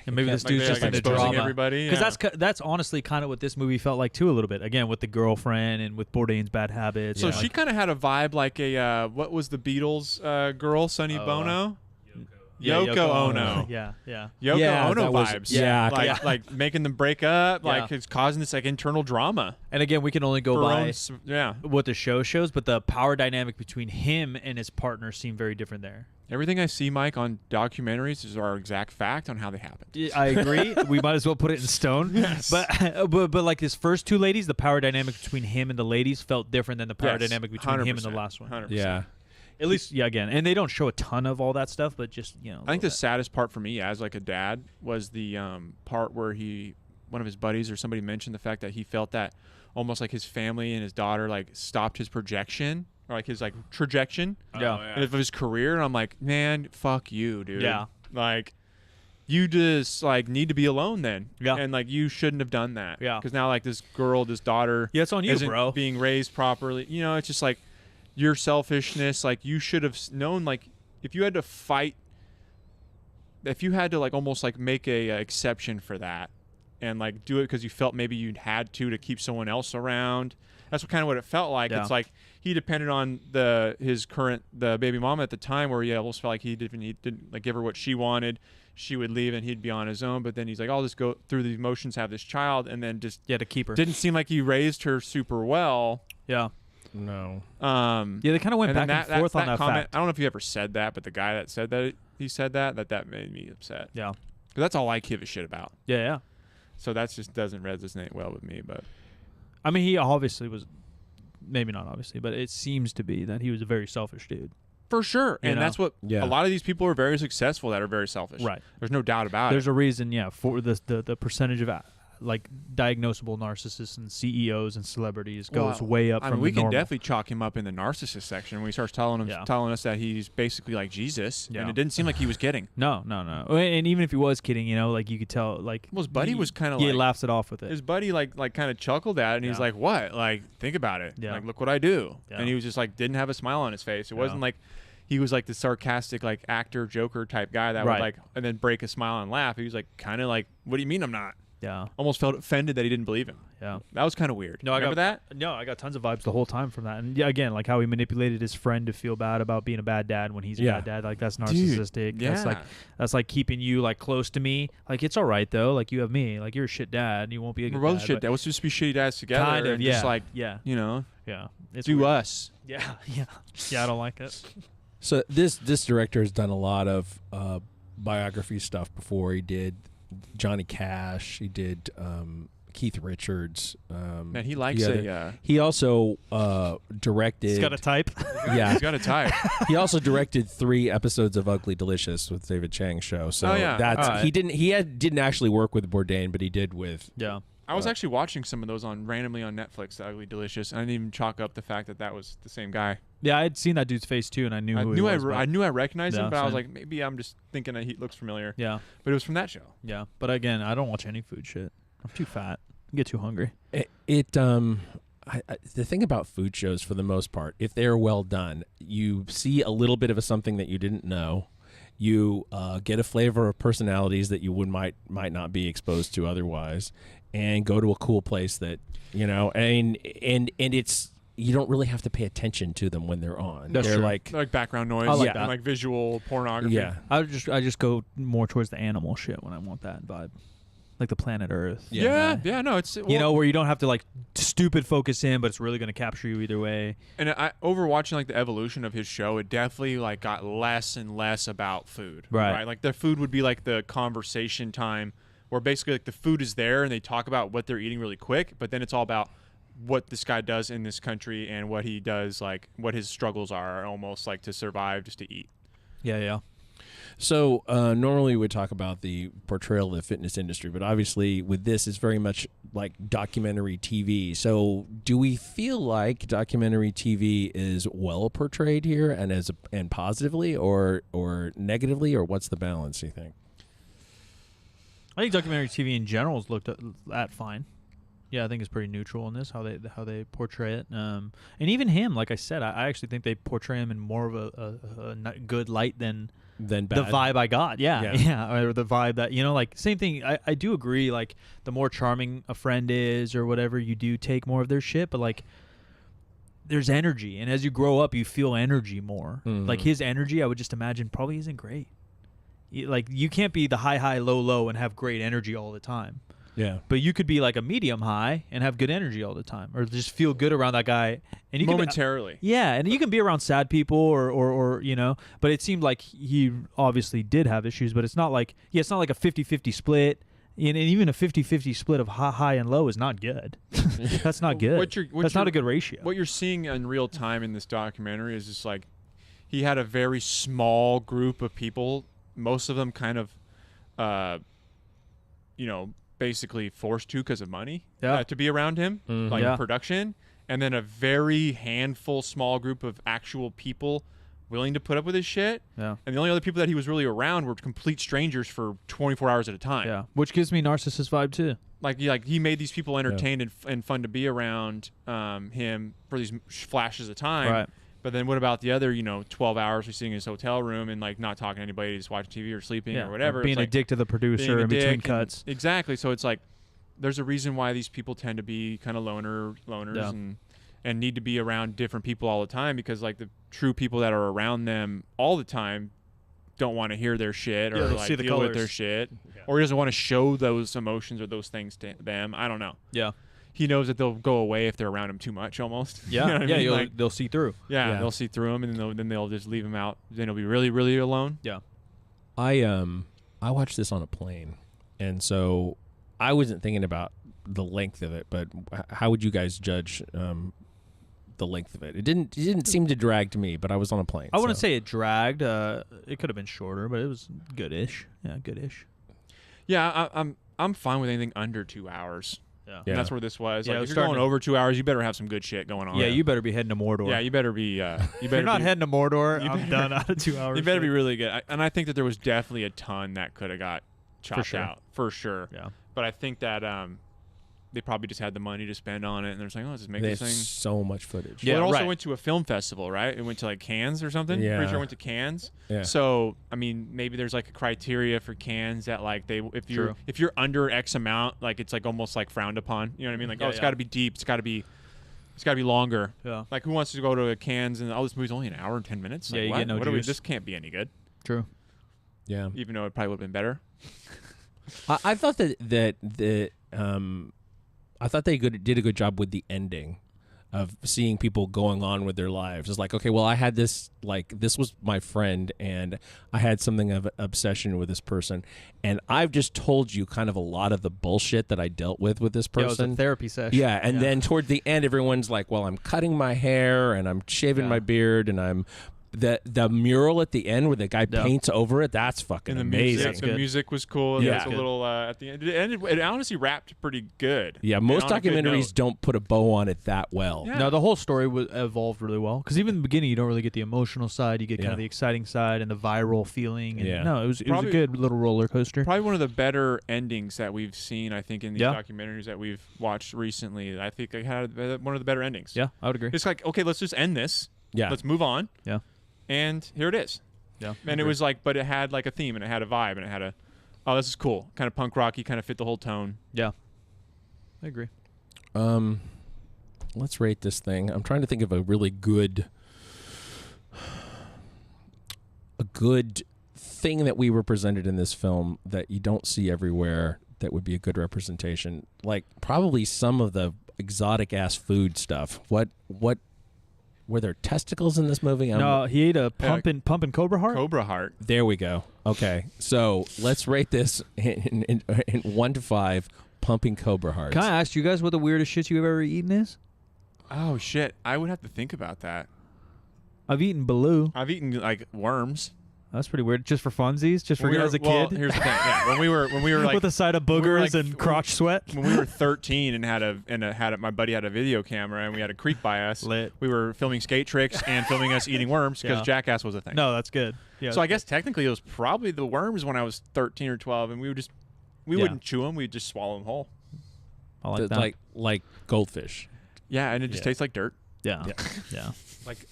[SPEAKER 3] And maybe this
[SPEAKER 1] Like
[SPEAKER 3] dude's
[SPEAKER 1] they,
[SPEAKER 3] just
[SPEAKER 1] like,
[SPEAKER 3] into
[SPEAKER 1] exposing
[SPEAKER 3] drama.
[SPEAKER 1] everybody.
[SPEAKER 3] Because
[SPEAKER 1] Yeah.
[SPEAKER 3] that's honestly kind of what this movie felt like too, a little bit. Again, with the girlfriend and with Bourdain's bad habits.
[SPEAKER 1] So
[SPEAKER 3] and,
[SPEAKER 1] she
[SPEAKER 3] like,
[SPEAKER 1] kind of had a vibe like a what was the Beatles girl, Sonny Bono? Yoko Ono.
[SPEAKER 3] Yeah, yeah.
[SPEAKER 1] Yoko
[SPEAKER 2] Yeah,
[SPEAKER 1] Ono
[SPEAKER 2] that was-
[SPEAKER 1] vibes.
[SPEAKER 2] yeah.
[SPEAKER 1] like making them break up.
[SPEAKER 3] Yeah.
[SPEAKER 1] Like it's causing this like internal drama.
[SPEAKER 3] And again, we can only go
[SPEAKER 1] For
[SPEAKER 3] by
[SPEAKER 1] yeah.
[SPEAKER 3] what the show shows, but the power dynamic between him and his partner seemed very different there.
[SPEAKER 1] Everything I see, Mike, on documentaries is our exact fact on how they happened.
[SPEAKER 3] I agree. We might as well put it in stone.
[SPEAKER 1] Yes.
[SPEAKER 3] But like his first two ladies, the power dynamic between him and the ladies felt different than the power
[SPEAKER 1] Yes,
[SPEAKER 3] dynamic between him and the
[SPEAKER 1] 100%,
[SPEAKER 3] last one.
[SPEAKER 1] 100%.
[SPEAKER 2] Yeah.
[SPEAKER 3] At least, yeah, again. And they don't show a ton of all that stuff, but just, you know.
[SPEAKER 1] I think the saddest part for me as like a dad was the part where one of his buddies or somebody mentioned the fact that he felt that almost like his family and his daughter like stopped his projection or like his like trajection of his career. And I'm like, man, fuck you, dude.
[SPEAKER 3] Yeah.
[SPEAKER 1] Like you just like need to be alone then.
[SPEAKER 3] Yeah.
[SPEAKER 1] And like you shouldn't have done that.
[SPEAKER 3] Yeah.
[SPEAKER 1] Because now like this daughter
[SPEAKER 3] Yeah, it's on you,
[SPEAKER 1] isn't
[SPEAKER 3] bro.
[SPEAKER 1] being raised properly. You know, it's just like your selfishness. Like you should have known like if you had to fight, if you had to like almost like make a exception for that and like do it because you felt maybe you had to keep someone else around. That's what it felt like.
[SPEAKER 3] Yeah.
[SPEAKER 1] It's like he depended on the baby mama at the time where he almost felt like he didn't like give her what she wanted. She would leave and he'd be on his own. But then he's like, I'll just go through the emotions, have this child, and then just
[SPEAKER 3] to keep her.
[SPEAKER 1] didn't seem like he raised her super well.
[SPEAKER 3] Yeah.
[SPEAKER 2] No.
[SPEAKER 3] Yeah, they kind of went back and forth on that
[SPEAKER 1] comment.
[SPEAKER 3] fact.
[SPEAKER 1] I don't know if you ever said that, but the guy that said that he said that made me upset.
[SPEAKER 3] Yeah.
[SPEAKER 1] Because that's all I give a shit about.
[SPEAKER 3] Yeah, yeah.
[SPEAKER 1] So that just doesn't resonate well with me. But
[SPEAKER 3] I mean, he obviously was, maybe not obviously, but it seems to be that he was a very selfish dude.
[SPEAKER 1] for sure,
[SPEAKER 3] You
[SPEAKER 1] and
[SPEAKER 3] know?
[SPEAKER 1] that's what
[SPEAKER 2] Yeah.
[SPEAKER 1] a lot of these people are very successful that are very selfish.
[SPEAKER 3] Right.
[SPEAKER 1] There's no doubt about
[SPEAKER 3] There's
[SPEAKER 1] it.
[SPEAKER 3] a reason, yeah, for the percentage of like diagnosable narcissists and CEOs and celebrities goes
[SPEAKER 1] Well,
[SPEAKER 3] way up
[SPEAKER 1] I
[SPEAKER 3] from
[SPEAKER 1] mean, we
[SPEAKER 3] the
[SPEAKER 1] can
[SPEAKER 3] normal.
[SPEAKER 1] definitely chalk him up in the narcissist section when he starts telling us that he's basically like Jesus,
[SPEAKER 3] Yeah.
[SPEAKER 1] and it didn't seem like he was kidding.
[SPEAKER 3] No. And even if he was kidding, you know, like you could tell, like
[SPEAKER 1] Well, his buddy was kind of
[SPEAKER 3] he
[SPEAKER 1] like
[SPEAKER 3] laughs it off with it.
[SPEAKER 1] his buddy like kind of chuckled at it, and he's
[SPEAKER 3] Yeah.
[SPEAKER 1] like, "What? Like, think about it.
[SPEAKER 3] Yeah.
[SPEAKER 1] Like, look what I do."
[SPEAKER 3] Yeah.
[SPEAKER 1] And he was just like, didn't have a smile on his face. It
[SPEAKER 3] Yeah.
[SPEAKER 1] wasn't like he was like the sarcastic like actor Joker type guy that
[SPEAKER 3] Right.
[SPEAKER 1] would like and then break a smile and laugh. He was like kind of like, "What do you mean I'm not?"
[SPEAKER 3] Yeah,
[SPEAKER 1] Almost felt offended that he didn't believe him.
[SPEAKER 3] yeah.
[SPEAKER 1] That was kind of weird.
[SPEAKER 3] No,
[SPEAKER 1] Remember that?
[SPEAKER 3] No, I got tons of vibes the whole time from that. And yeah, again, like how he manipulated his friend to feel bad about being a bad dad when he's a
[SPEAKER 2] Yeah.
[SPEAKER 3] bad dad. Like that's narcissistic.
[SPEAKER 1] Yeah.
[SPEAKER 3] That's like keeping you like close to me. Like it's all right though. Like you have me. Like you're a shit dad. And you won't be a good
[SPEAKER 1] We're both
[SPEAKER 3] dad.
[SPEAKER 1] shit
[SPEAKER 3] but
[SPEAKER 1] dads. Let's just be shitty dads together.
[SPEAKER 3] Kind of.
[SPEAKER 1] and
[SPEAKER 3] Yeah.
[SPEAKER 1] Just like,
[SPEAKER 3] yeah.
[SPEAKER 1] you know,
[SPEAKER 3] Yeah. It's
[SPEAKER 1] do
[SPEAKER 3] weird.
[SPEAKER 1] us.
[SPEAKER 3] Yeah. Yeah. Yeah. I don't like it.
[SPEAKER 2] So this director has done a lot of biography stuff before. He did Johnny Cash. He did Keith Richards.
[SPEAKER 1] Man, he likes
[SPEAKER 2] He also directed.
[SPEAKER 3] He's got a type.
[SPEAKER 2] Yeah.
[SPEAKER 1] He's got a type.
[SPEAKER 2] He also directed 3 episodes of Ugly Delicious with David Chang's show. So
[SPEAKER 1] Oh, yeah.
[SPEAKER 2] that's
[SPEAKER 3] All right.
[SPEAKER 2] he didn't actually work with Bourdain, but he did with.
[SPEAKER 3] Yeah.
[SPEAKER 1] I was actually watching some of those randomly on Netflix, The Ugly Delicious. And I didn't even chalk up the fact that was the same guy.
[SPEAKER 3] Yeah. I had seen that dude's face too, and I knew who he was.
[SPEAKER 1] I knew I recognized
[SPEAKER 3] Yeah,
[SPEAKER 1] him, but I was
[SPEAKER 3] same.
[SPEAKER 1] like, maybe I'm just thinking that he looks familiar.
[SPEAKER 3] Yeah.
[SPEAKER 1] But it was from that show.
[SPEAKER 3] Yeah. But again, I don't watch any food shit. I'm too fat. I get too hungry.
[SPEAKER 2] The thing about food shows, for the most part, if they're well done, you see a little bit of something that you didn't know. You get a flavor of personalities that you might not be exposed to otherwise, and go to a cool place that and it's you don't really have to pay attention to them when they're on.
[SPEAKER 3] That's
[SPEAKER 2] they're
[SPEAKER 3] true.
[SPEAKER 2] like
[SPEAKER 1] Background noise
[SPEAKER 3] I like
[SPEAKER 1] and
[SPEAKER 3] that.
[SPEAKER 1] like visual pornography.
[SPEAKER 2] yeah.
[SPEAKER 3] I just go more towards the animal shit when I want that vibe, like the planet Earth.
[SPEAKER 1] Yeah. No, it's
[SPEAKER 3] Where you don't have to like stupid focus in, but it's really going to capture you either way.
[SPEAKER 1] And over watching like the evolution of his show, it definitely like got less and less about food.
[SPEAKER 3] Right.
[SPEAKER 1] Like the food would be like the conversation time where basically like the food is there and they talk about what they're eating really quick, but then it's all about what this guy does in this country and what he does, like what his struggles are almost like to survive just to eat.
[SPEAKER 3] Yeah.
[SPEAKER 2] So normally we talk about the portrayal of the fitness industry, but obviously with this, it's very much like documentary TV. So do we feel like documentary TV is well portrayed here and positively or negatively, or what's the balance, do you think?
[SPEAKER 3] I think documentary TV in general is looked at fine. Yeah, I think it's pretty neutral in this how they portray it. And even him, like I said, I actually think they portray him in more of a good light than
[SPEAKER 2] Bad.
[SPEAKER 3] the vibe I got. Yeah, or the vibe that like same thing. I do agree. Like the more charming a friend is or whatever, you do take more of their shit. But like, there's energy, and as you grow up, you feel energy more.
[SPEAKER 2] Mhm.
[SPEAKER 3] Like his energy, I would just imagine probably isn't great. Like you can't be the high, low, low and have great energy all the time.
[SPEAKER 2] Yeah.
[SPEAKER 3] But you could be like a medium high and have good energy all the time, or just feel good around that guy. And you
[SPEAKER 1] momentarily.
[SPEAKER 3] Yeah, and you can be around sad people or you know. But it seemed like he obviously did have issues, but it's not like it's not like a 50-50 split. And even a 50-50 split of high and low is not good. That's not good. That's not a good ratio.
[SPEAKER 1] What you're seeing in real time in this documentary is just like he had a very small group of people, most of them kind of, basically forced to because of money to be around him, like production, and then a very handful, small group of actual people willing to put up with his shit.
[SPEAKER 3] Yeah.
[SPEAKER 1] And the only other people that he was really around were complete strangers for 24 hours at a time.
[SPEAKER 3] Yeah. Which gives me narcissist vibe too.
[SPEAKER 1] Like he made these people entertained and fun to be around him for these flashes of time.
[SPEAKER 3] Right.
[SPEAKER 1] But then what about the other, 12 hours he's sitting in his hotel room and like not talking to anybody, just watching TV or sleeping or whatever.
[SPEAKER 3] Or being a dick to the producer in between cuts.
[SPEAKER 1] Exactly. So it's like there's a reason why these people tend to be kind of loners and need to be around different people all the time, because like the true people that are around them all the time don't want to hear their shit or like deal with their shit, or he doesn't want to show those emotions or those things to them. I don't know.
[SPEAKER 3] Yeah.
[SPEAKER 1] He knows that they'll go away if they're around him too much, almost.
[SPEAKER 3] Yeah,
[SPEAKER 1] you know what I mean? Like,
[SPEAKER 3] they'll see through.
[SPEAKER 1] Yeah, they'll see through him, and then they'll just leave him out. Then he'll be really, really alone.
[SPEAKER 3] Yeah.
[SPEAKER 2] I watched this on a plane, and so I wasn't thinking about the length of it, but how would you guys judge the length of it? It didn't seem to drag to me, but I was on a plane.
[SPEAKER 3] I wouldn't say it dragged. It could have been shorter, but it was goodish. Yeah, goodish.
[SPEAKER 1] Yeah, I'm fine with anything under 2 hours.
[SPEAKER 3] Yeah.
[SPEAKER 1] And that's where this was.
[SPEAKER 3] Yeah,
[SPEAKER 1] like,
[SPEAKER 3] it was
[SPEAKER 1] if you're going over 2 hours, you better have some good shit going on.
[SPEAKER 3] Yeah, you better be heading to Mordor.
[SPEAKER 1] Yeah, you better be.
[SPEAKER 3] If you're not heading to Mordor, I'm done out of 2 hours.
[SPEAKER 1] You better be really good. And I think that there was definitely a ton that could have got chopped out for sure.
[SPEAKER 3] Yeah.
[SPEAKER 1] But I think that they probably just had the money to spend on it, and they're just like, let's just make
[SPEAKER 2] they
[SPEAKER 1] this
[SPEAKER 2] have
[SPEAKER 1] thing.
[SPEAKER 2] So much footage.
[SPEAKER 1] Yeah,
[SPEAKER 3] Well,
[SPEAKER 1] it also went to a film festival, right? It went to like Cannes or something.
[SPEAKER 2] Yeah.
[SPEAKER 1] Pretty sure it went to Cannes.
[SPEAKER 2] Yeah.
[SPEAKER 1] So I mean, maybe there's like a criteria for Cannes that like if you're under X amount, like it's like almost like frowned upon. You know what I mean? Like it's got to be deep. It's got to be longer.
[SPEAKER 3] Yeah.
[SPEAKER 1] Like who wants to go to a Cannes and this movie's only an hour and 10 minutes? Like,
[SPEAKER 3] Yeah, you
[SPEAKER 1] what?
[SPEAKER 3] get no
[SPEAKER 1] What are we,
[SPEAKER 3] juice.
[SPEAKER 1] this can't be any good.
[SPEAKER 3] True.
[SPEAKER 2] Yeah.
[SPEAKER 1] Even though it probably would have been better.
[SPEAKER 2] I thought I thought they did a good job with the ending of seeing people going on with their lives. It's like, okay, well, I had this, like, this was my friend, and I had something of an obsession with this person, and I've just told you kind of a lot of the bullshit that I dealt with this person.
[SPEAKER 3] Yeah, it was a therapy session.
[SPEAKER 2] Yeah, and then toward the end, everyone's like, well, I'm cutting my hair, and I'm shaving my beard, and I'm... The mural at the end where the guy paints over it, that's fucking amazing.
[SPEAKER 1] The music was cool.
[SPEAKER 2] Yeah.
[SPEAKER 1] That's a little at the end. It honestly wrapped pretty good.
[SPEAKER 2] Yeah, most documentaries don't put a bow on it that well.
[SPEAKER 3] Yeah. No, the whole story evolved really well, because even in the beginning, you don't really get the emotional side. You get kind of the exciting side and the viral feeling. And no, it was a good little roller coaster.
[SPEAKER 1] Probably one of the better endings that we've seen, I think, in these documentaries that we've watched recently. I think it had one of the better endings.
[SPEAKER 3] Yeah, I would agree.
[SPEAKER 1] It's like, okay, let's just end this.
[SPEAKER 2] Yeah.
[SPEAKER 1] Let's move on.
[SPEAKER 3] Yeah.
[SPEAKER 1] And here it is.
[SPEAKER 3] Yeah.
[SPEAKER 1] And it was like, but it had like a theme and it had a vibe and it had this is cool. Kind of punk rocky, kind of fit the whole tone.
[SPEAKER 3] Yeah. I agree.
[SPEAKER 2] Let's rate this thing. I'm trying to think of a really good thing that we represented in this film that you don't see everywhere that would be a good representation. Like probably some of the exotic ass food stuff. What were there testicles in this movie?
[SPEAKER 3] No, he ate a pumping cobra heart.
[SPEAKER 1] Cobra heart.
[SPEAKER 2] There we go. Okay, so let's rate this in 1 to 5 pumping cobra hearts.
[SPEAKER 3] Can I ask you guys what the weirdest shit you've ever eaten is?
[SPEAKER 1] Oh shit! I would have to think about that.
[SPEAKER 3] I've eaten baloo.
[SPEAKER 1] I've eaten like worms.
[SPEAKER 3] That's pretty weird. Just for funsies, just for as a
[SPEAKER 1] well,
[SPEAKER 3] kid.
[SPEAKER 1] here's the thing. Yeah, when we were like
[SPEAKER 3] with a side of boogers and crotch sweat.
[SPEAKER 1] When we were 13 and my buddy had a video camera and we had a creek by us.
[SPEAKER 3] Lit.
[SPEAKER 1] We were filming skate tricks and filming us eating worms because Jackass was a thing.
[SPEAKER 3] No, that's good. Yeah.
[SPEAKER 1] So I guess technically it was probably the worms when I was 13 or 12, and we wouldn't chew them. We'd just swallow them whole.
[SPEAKER 3] I like that.
[SPEAKER 2] Like goldfish.
[SPEAKER 1] Yeah, and it just tastes like dirt.
[SPEAKER 3] Yeah. Yeah.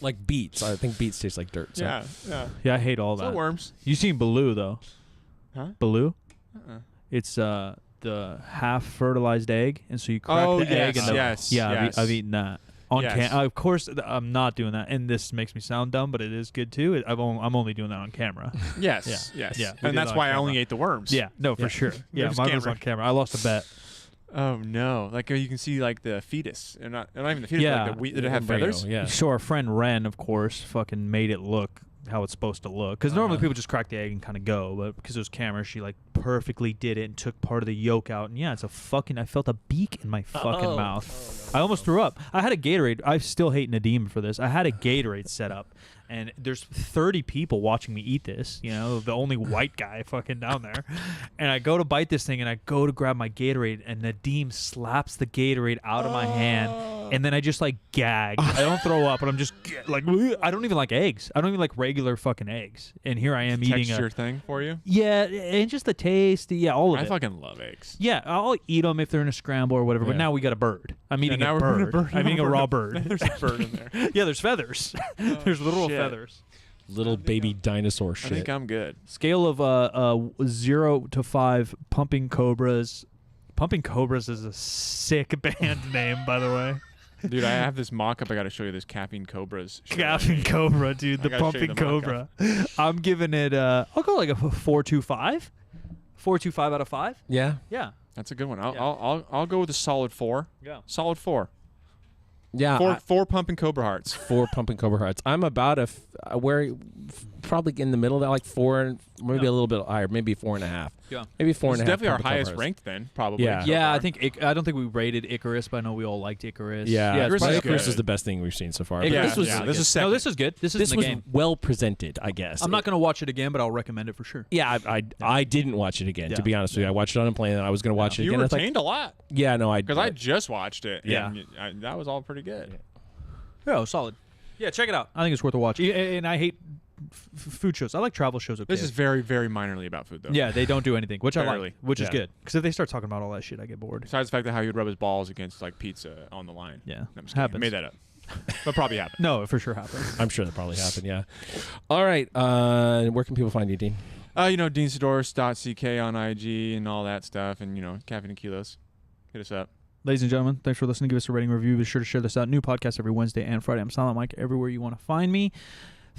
[SPEAKER 2] Like beets. I think beets taste like dirt. So.
[SPEAKER 3] Yeah, I hate all that.
[SPEAKER 1] So worms.
[SPEAKER 3] You seen baloo though?
[SPEAKER 1] Huh?
[SPEAKER 3] Baloo?
[SPEAKER 1] Uh-uh.
[SPEAKER 3] It's the half fertilized egg, and so you crack the egg. And
[SPEAKER 1] yes.
[SPEAKER 3] Yeah,
[SPEAKER 1] yes.
[SPEAKER 3] I've eaten that. On
[SPEAKER 1] Yes.
[SPEAKER 3] of course, I'm not doing that, and this makes me sound dumb, but it is good too. I'm only doing that on camera.
[SPEAKER 1] Yes.
[SPEAKER 3] Yeah.
[SPEAKER 1] Yes.
[SPEAKER 3] Yeah, we did
[SPEAKER 1] And that's
[SPEAKER 3] it on
[SPEAKER 1] why I
[SPEAKER 3] camera.
[SPEAKER 1] only ate the worms.
[SPEAKER 3] Yeah, no, for sure. Yeah,
[SPEAKER 1] There's
[SPEAKER 3] mine was
[SPEAKER 1] camera.
[SPEAKER 3] on camera. I lost a bet.
[SPEAKER 1] Oh no! Like you can see like the fetus, and not even the fetus.
[SPEAKER 3] Yeah.
[SPEAKER 1] But like the did it have
[SPEAKER 2] Embryo,
[SPEAKER 1] feathers?
[SPEAKER 2] Yeah.
[SPEAKER 3] So our friend Ren, of course, fucking made it look how it's supposed to look. Because normally people just crack the egg and kind of go, but because it was camera, she like perfectly did it and took part of the yolk out. And yeah, it's a fucking. I felt a beak in my fucking mouth. I almost threw up. I had a Gatorade. I still hate Nadim for this. I had a Gatorade set up, and there's 30 people watching me eat this. You know, the only white guy fucking down there. And I go to bite this thing, and I go to grab my Gatorade, and Nadim slaps the Gatorade out of my hand, and then I just like gag. I don't throw up, but I'm just like, I don't even like eggs. I don't even like regular fucking eggs. And here I am eating
[SPEAKER 1] Texture
[SPEAKER 3] a
[SPEAKER 1] thing for you.
[SPEAKER 3] yeah, and just the taste. Yeah, all of
[SPEAKER 1] I
[SPEAKER 3] it.
[SPEAKER 1] fucking love eggs.
[SPEAKER 3] Yeah, I'll eat them if they're in a scramble or whatever. But
[SPEAKER 2] Yeah.
[SPEAKER 3] now we got a bird. I'm eating
[SPEAKER 1] now
[SPEAKER 3] a
[SPEAKER 1] we're eating a
[SPEAKER 3] bird.
[SPEAKER 1] bird.
[SPEAKER 3] I'm eating a raw bird.
[SPEAKER 1] There's a bird in there.
[SPEAKER 3] Yeah, there's feathers. There's literal
[SPEAKER 1] shit.
[SPEAKER 3] feathers.
[SPEAKER 2] Little baby dinosaur
[SPEAKER 1] I
[SPEAKER 2] shit.
[SPEAKER 1] think I'm good.
[SPEAKER 3] Scale of 0 to 5. Pumping Cobras. Pumping Cobras is a sick band name, by the way.
[SPEAKER 1] Dude, I have this mock-up. I got to show you this Caffeine Cobras. shirt I
[SPEAKER 3] Caffeine
[SPEAKER 1] made.
[SPEAKER 3] Cobra, dude. The
[SPEAKER 1] I gotta show you
[SPEAKER 3] Pumping
[SPEAKER 1] the
[SPEAKER 3] Cobra.
[SPEAKER 1] mock-up.
[SPEAKER 3] I'm giving it. I'll go like a 4.25. 4.25 out of 5.
[SPEAKER 2] Yeah.
[SPEAKER 3] Yeah.
[SPEAKER 1] That's a good one. I'll,
[SPEAKER 3] Yeah.
[SPEAKER 1] I'll go with a solid 4.
[SPEAKER 3] Yeah.
[SPEAKER 1] Solid 4.
[SPEAKER 2] Yeah.
[SPEAKER 1] Four pumping Cobra hearts.
[SPEAKER 2] 4 pumping Cobra hearts. I'm about probably in the middle of that, like 4, and maybe
[SPEAKER 3] Yeah.
[SPEAKER 2] a little bit higher, maybe 4.5.
[SPEAKER 3] Yeah.
[SPEAKER 2] Maybe 4.5.
[SPEAKER 1] It's definitely our
[SPEAKER 2] pumping
[SPEAKER 1] highest
[SPEAKER 2] Cobra hearts.
[SPEAKER 1] ranked then, probably.
[SPEAKER 2] Yeah.
[SPEAKER 1] so
[SPEAKER 3] Yeah, I
[SPEAKER 1] far.
[SPEAKER 3] think I don't think we rated Icarus, but I know we all liked Icarus.
[SPEAKER 2] Yeah,
[SPEAKER 3] it's
[SPEAKER 1] Icarus
[SPEAKER 3] probably
[SPEAKER 1] is
[SPEAKER 2] Icarus
[SPEAKER 1] good.
[SPEAKER 2] is the best thing we've seen so far.
[SPEAKER 3] Icarus
[SPEAKER 1] Yeah,
[SPEAKER 2] this was
[SPEAKER 1] yeah,
[SPEAKER 3] really
[SPEAKER 1] this
[SPEAKER 3] good.
[SPEAKER 1] is second.
[SPEAKER 3] No, this is good. This is
[SPEAKER 2] this
[SPEAKER 3] in the
[SPEAKER 2] was
[SPEAKER 3] game.
[SPEAKER 2] well presented, I guess.
[SPEAKER 3] I'm not going to watch it again, but I'll recommend it for sure.
[SPEAKER 2] Yeah, I didn't watch it again.
[SPEAKER 3] Yeah.
[SPEAKER 2] To be honest with you, I watched it on a plane, and I was going to watch it
[SPEAKER 1] You
[SPEAKER 2] again. It's like,
[SPEAKER 1] retained a lot
[SPEAKER 2] yeah, no,
[SPEAKER 1] because I just watched it.
[SPEAKER 2] Yeah.
[SPEAKER 1] and that was all pretty good.
[SPEAKER 3] Oh, solid. Yeah, check it out. I think it's worth a watch. And I hate food shows. I like travel shows. Okay.
[SPEAKER 1] This is very, very minorly about food, though.
[SPEAKER 3] yeah, they don't do anything, which I
[SPEAKER 1] Barely.
[SPEAKER 3] like, which is
[SPEAKER 2] Yeah.
[SPEAKER 3] good. Because if they start talking about all that shit, I get bored.
[SPEAKER 1] Besides the fact that how he'd rub his balls against like pizza on the line.
[SPEAKER 3] Yeah,
[SPEAKER 1] No, I'm just kidding. I
[SPEAKER 3] happens.
[SPEAKER 1] made that up, but probably happened.
[SPEAKER 3] No, it for sure happens.
[SPEAKER 2] I'm sure that probably happened. Yeah. All right. Where can people find you, Dean?
[SPEAKER 1] DeanSedores.ck on IG and all that stuff, and Caffeine and Kilos. Hit us up.
[SPEAKER 3] Ladies and gentlemen, thanks for listening. Give us a rating review. Be sure to share this out. New podcast every Wednesday and Friday. I'm Silent Mike everywhere you want to find me.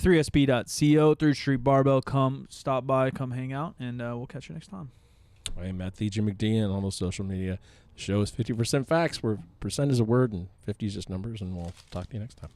[SPEAKER 3] 3sb.co, 3rd Street Barbell. Come stop by, come hang out, and we'll catch you next time.
[SPEAKER 2] I am at TJ McD on all those social media. The show is 50% facts, where percent is a word and 50 is just numbers, and we'll talk to you next time.